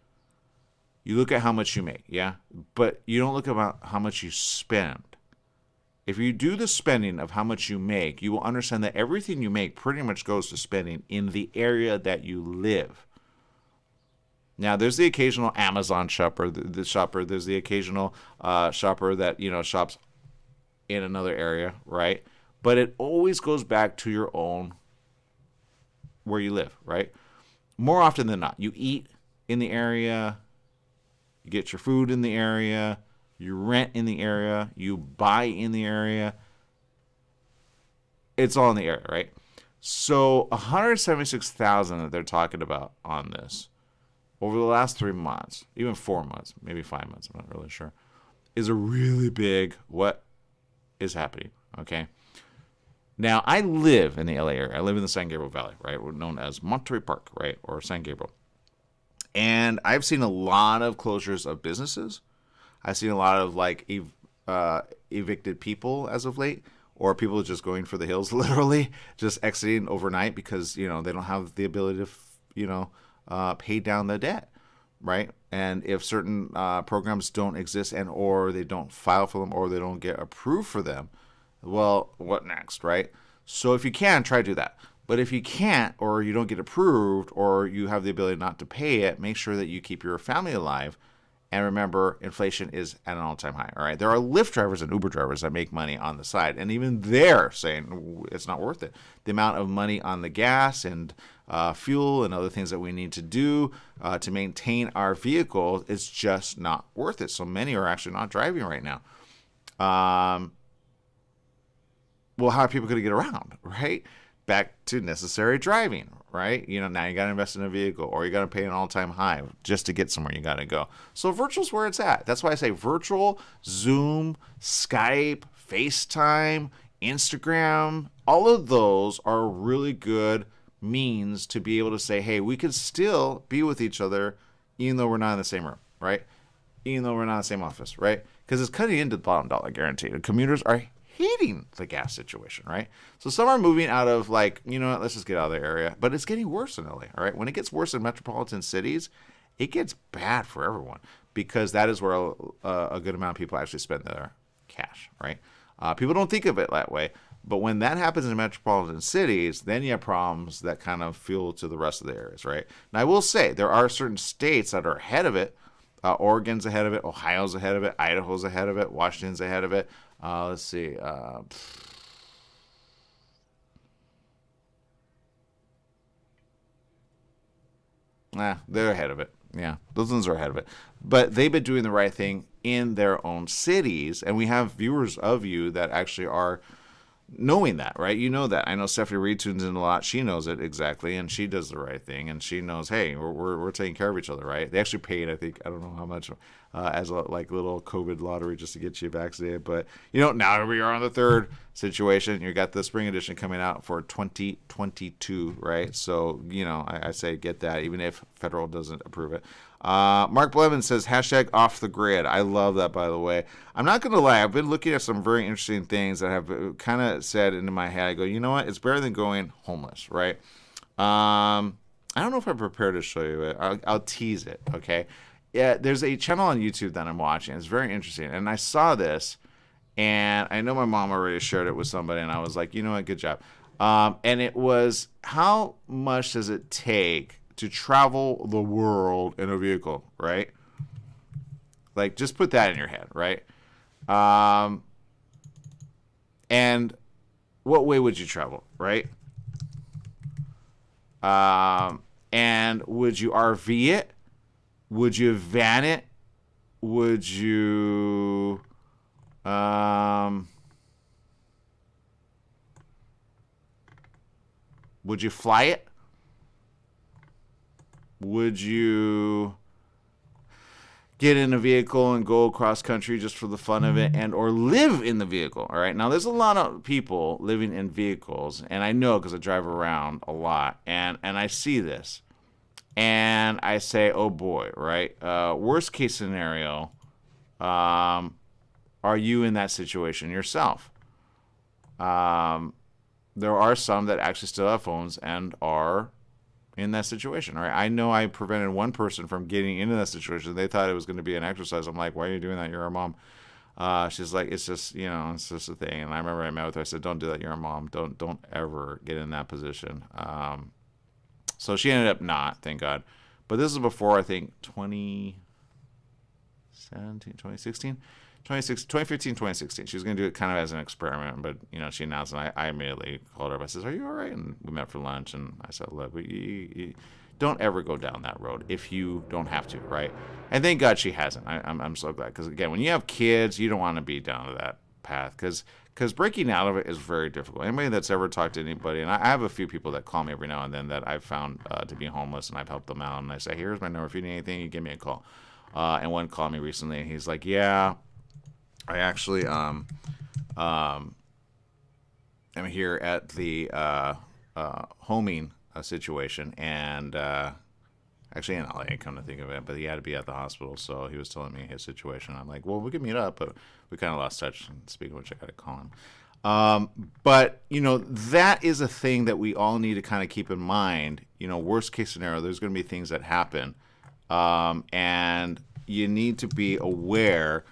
you look at how much you make. Yeah. But you don't look about how much you spend. If you do the spending of how much you make, you will understand that everything you make pretty much goes to spending in the area that you live. Now, there's the occasional Amazon shopper, there's the occasional shopper that, shops in another area, right? But it always goes back to your own, where you live, right? More often than not, you eat in the area, you get your food in the area, you rent in the area, you buy in the area. It's all in the area, right? So 176,000 that they're talking about on this, over the last 3 months, even 4 months, maybe 5 months, I'm not really sure, is a really big what is happening, okay? Now, I live in the LA area. I live in the San Gabriel Valley, right? We're known as Monterey Park, right? Or San Gabriel. And I've seen a lot of closures of businesses. I've seen a lot of, evicted people as of late, or people just going for the hills, literally, just exiting overnight because, they don't have the ability to, pay down the debt, right? And if certain programs don't exist and or they don't file for them or they don't get approved for them, well, what next, right? So if you can, try to do that. But if you can't, or you don't get approved, or you have the ability not to pay it, make sure that you keep your family alive And remember, inflation is at an all-time high. All right, there are Lyft drivers and Uber drivers that make money on the side, and even they're saying it's not worth it. The amount of money on the gas and fuel and other things that we need to do to maintain our vehicle is just not worth it. So many are actually not driving right now. Well, how are people going to get around, right? Back to necessary driving, right? Now you got to invest in a vehicle, or you got to pay an all-time high just to get somewhere you got to go. So virtual's where it's at. That's why I say virtual, Zoom, Skype, FaceTime, Instagram, all of those are a really good means to be able to say, hey, we could still be with each other even though we're not in the same room, right? Even though we're not in the same office, right? Because it's cutting into the bottom dollar, guaranteed. And commuters are hating the gas situation, right? So some are moving out of let's just get out of the area. But it's getting worse in LA, all right? When it gets worse in metropolitan cities, it gets bad for everyone because that is where a good amount of people actually spend their cash, right? People don't think of it that way. But when that happens in metropolitan cities, then you have problems that kind of fuel to the rest of the areas, right? Now, I will say there are certain states that are ahead of it. Oregon's ahead of it. Ohio's ahead of it. Idaho's ahead of it. Washington's ahead of it. Let's see. They're ahead of it. Yeah, those ones are ahead of it. But they've been doing the right thing in their own cities. And we have viewers of you that actually are knowing that, right? You know that. I know Stephanie Reed tunes in a lot. She knows it exactly, and she does the right thing, and she knows, hey, we're taking care of each other, right? They actually paid, I think, I don't know how much, as a little COVID lottery just to get you vaccinated. But now we are on the third situation. You got the spring edition coming out for 2022, right? So I say get that, even if federal doesn't approve it. Mark Blevin says hashtag off the grid. I love that, by the way. I'm not going to lie. I've been looking at some very interesting things that have kind of said into my head. I go, you know what? It's better than going homeless, right? I don't know if I'm prepared to show you it. I'll tease it, okay? Yeah, there's a channel on YouTube that I'm watching. It's very interesting. And I saw this, and I know my mom already shared it with somebody, and I was like, you know what? Good job. And it was, how much does it take to travel the world in a vehicle, right? Like, just put that in your head, right? And what way would you travel, right? And would you RV it? Would you van it? Would you fly it? Would you get in a vehicle and go across country just for the fun of it, and or live in the vehicle? All right. Now, there's a lot of people living in vehicles, and I know because I drive around a lot, and I see this, and I say, oh boy, right? Worst case scenario, are you in that situation yourself? There are some that actually still have phones and are in that situation, right? I know I prevented one person from getting into that situation. They thought it was going to be an exercise. I'm like, why are you doing that? You're a mom. She's like, it's just, it's just a thing. And I remember I met with her. I said, don't do that. You're a mom. Don't ever get in that position. So she ended up not, thank God. But this is before, I think, 2015, 2016. She was going to do it kind of as an experiment, but, she announced, and I immediately called her up. I said, are you all right? And we met for lunch, and I said, look, you don't ever go down that road if you don't have to, right? And thank God she hasn't. I'm so glad, because, again, when you have kids, you don't want to be down to that path, because breaking out of it is very difficult. Anybody that's ever talked to anybody, and I have a few people that call me every now and then that I've found to be homeless, and I've helped them out, and I say, here's my number. If you need anything, you give me a call. And one called me recently, and he's like, yeah, I actually am here at the homing situation, and actually in LA, come to think of it, but he had to be at the hospital, so he was telling me his situation. I'm like, well, we could meet up, but we kind of lost touch. Speaking of which, I got to call him. But that is a thing that we all need to kind of keep in mind. Worst case scenario, there's going to be things that happen, and you need to be aware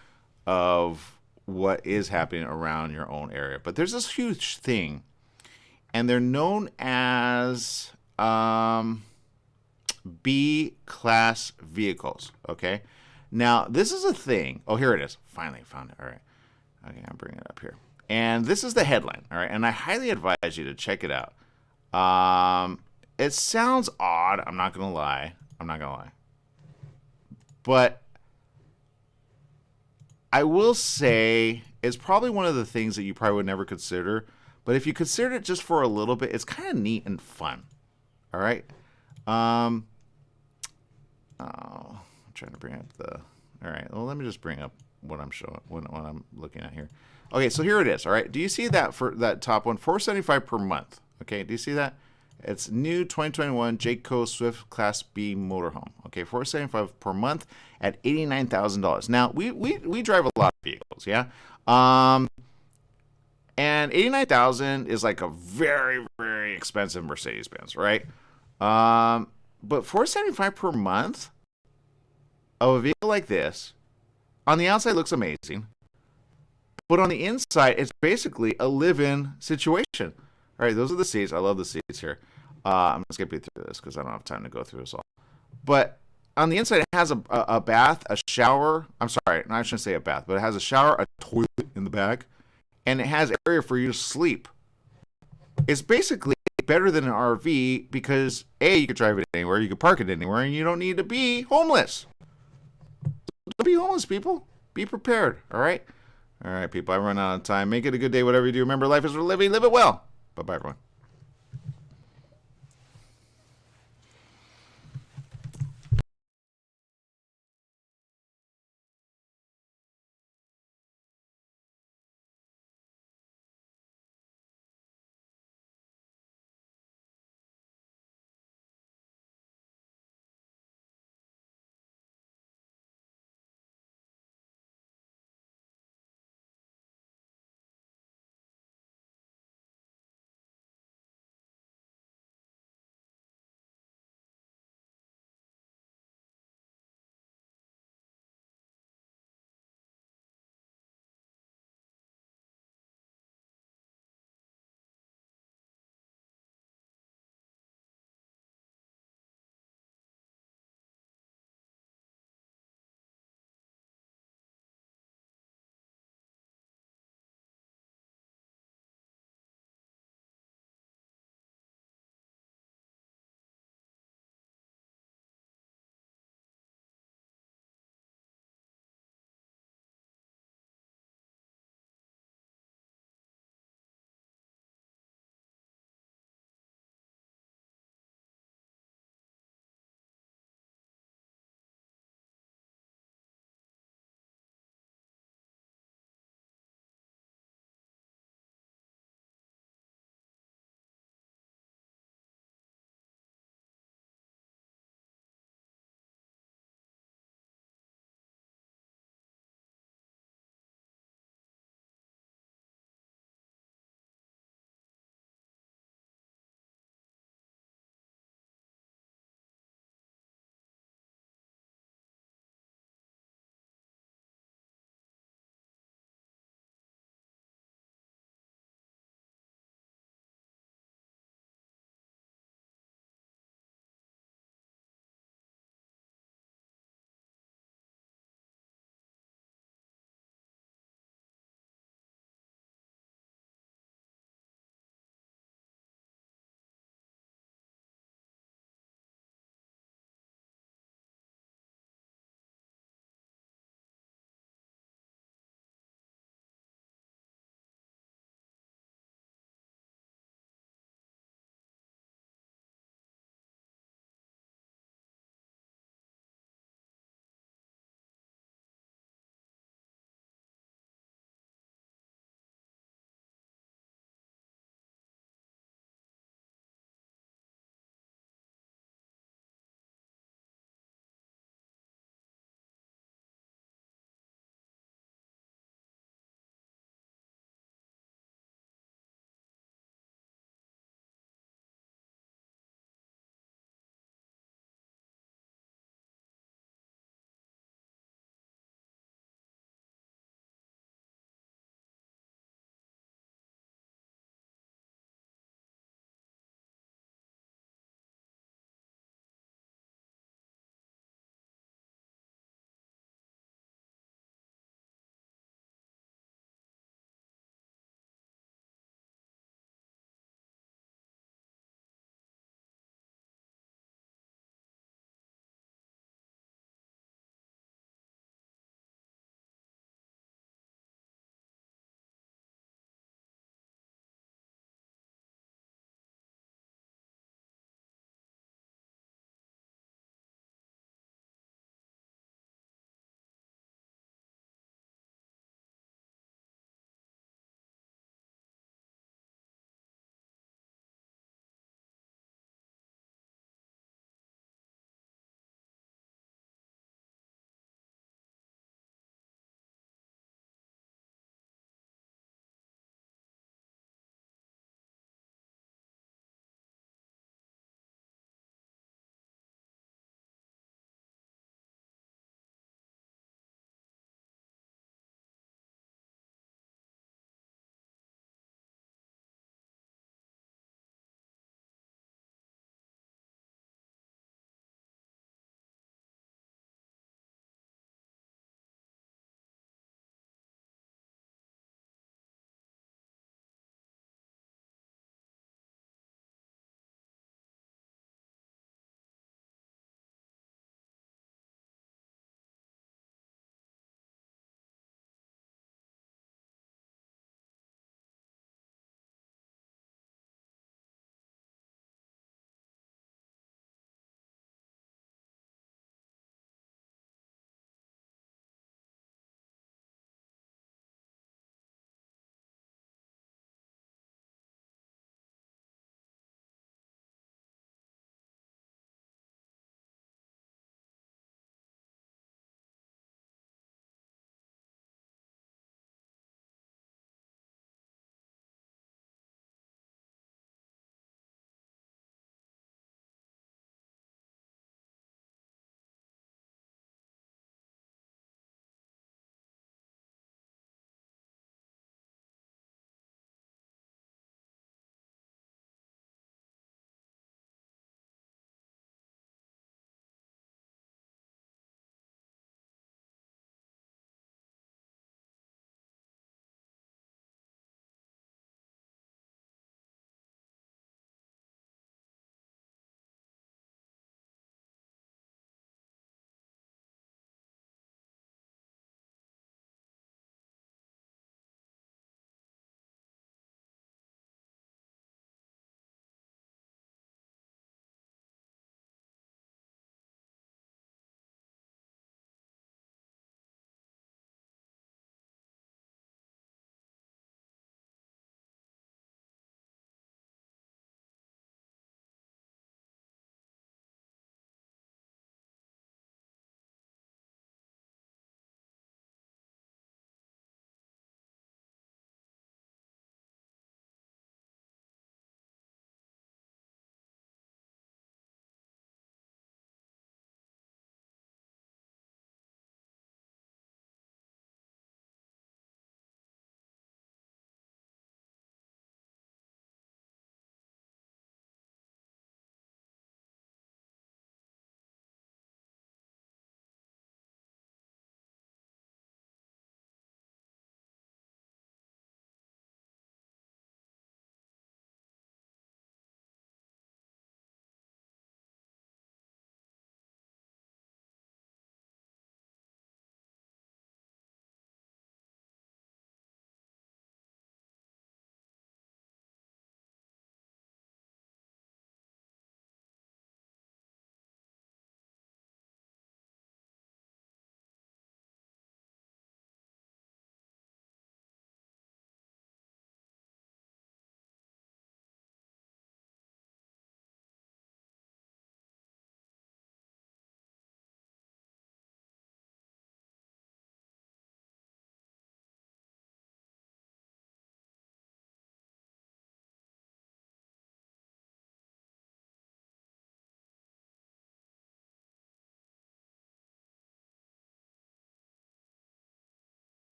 of what is happening around your own area. But there's this huge thing, and they're known as B-class vehicles, okay? Now, this is a thing. Oh, here it is. Finally found it. All right. Okay, I'm bringing it up here. And this is the headline. All right. And I highly advise you to check it out. It sounds odd. I'm not going to lie. But I will say it's probably one of the things that you probably would never consider. But if you consider it just for a little bit, it's kind of neat and fun. All right. I'm trying to bring up the. All right. Well, let me just bring up what I'm showing, what I'm looking at here. Okay, so here it is. All right. Do you see that for that top one? $475 per month. Okay. Do you see that? It's new 2021 Jayco Swift Class B motorhome. Okay, $475 per month at $89,000. Now we drive a lot of vehicles, yeah. And $89,000 is like a very, very expensive Mercedes-Benz, right? But $475 per month of a vehicle like this, on the outside looks amazing, but on the inside, it's basically a live-in situation. All right, those are the seats. I love the seats here. I'm going to skip you through this because I don't have time to go through this all. But on the inside, it has a bath, a shower. I'm sorry, I shouldn't say a bath, but it has a shower, a toilet in the back, and it has area for you to sleep. It's basically better than an RV because, A, you could drive it anywhere, you could park it anywhere, and you don't need to be homeless. Don't be homeless, people. Be prepared, all right? All right, people, I run out of time. Make it a good day, whatever you do. Remember, life is worth living. Live it well. Bye-bye, everyone.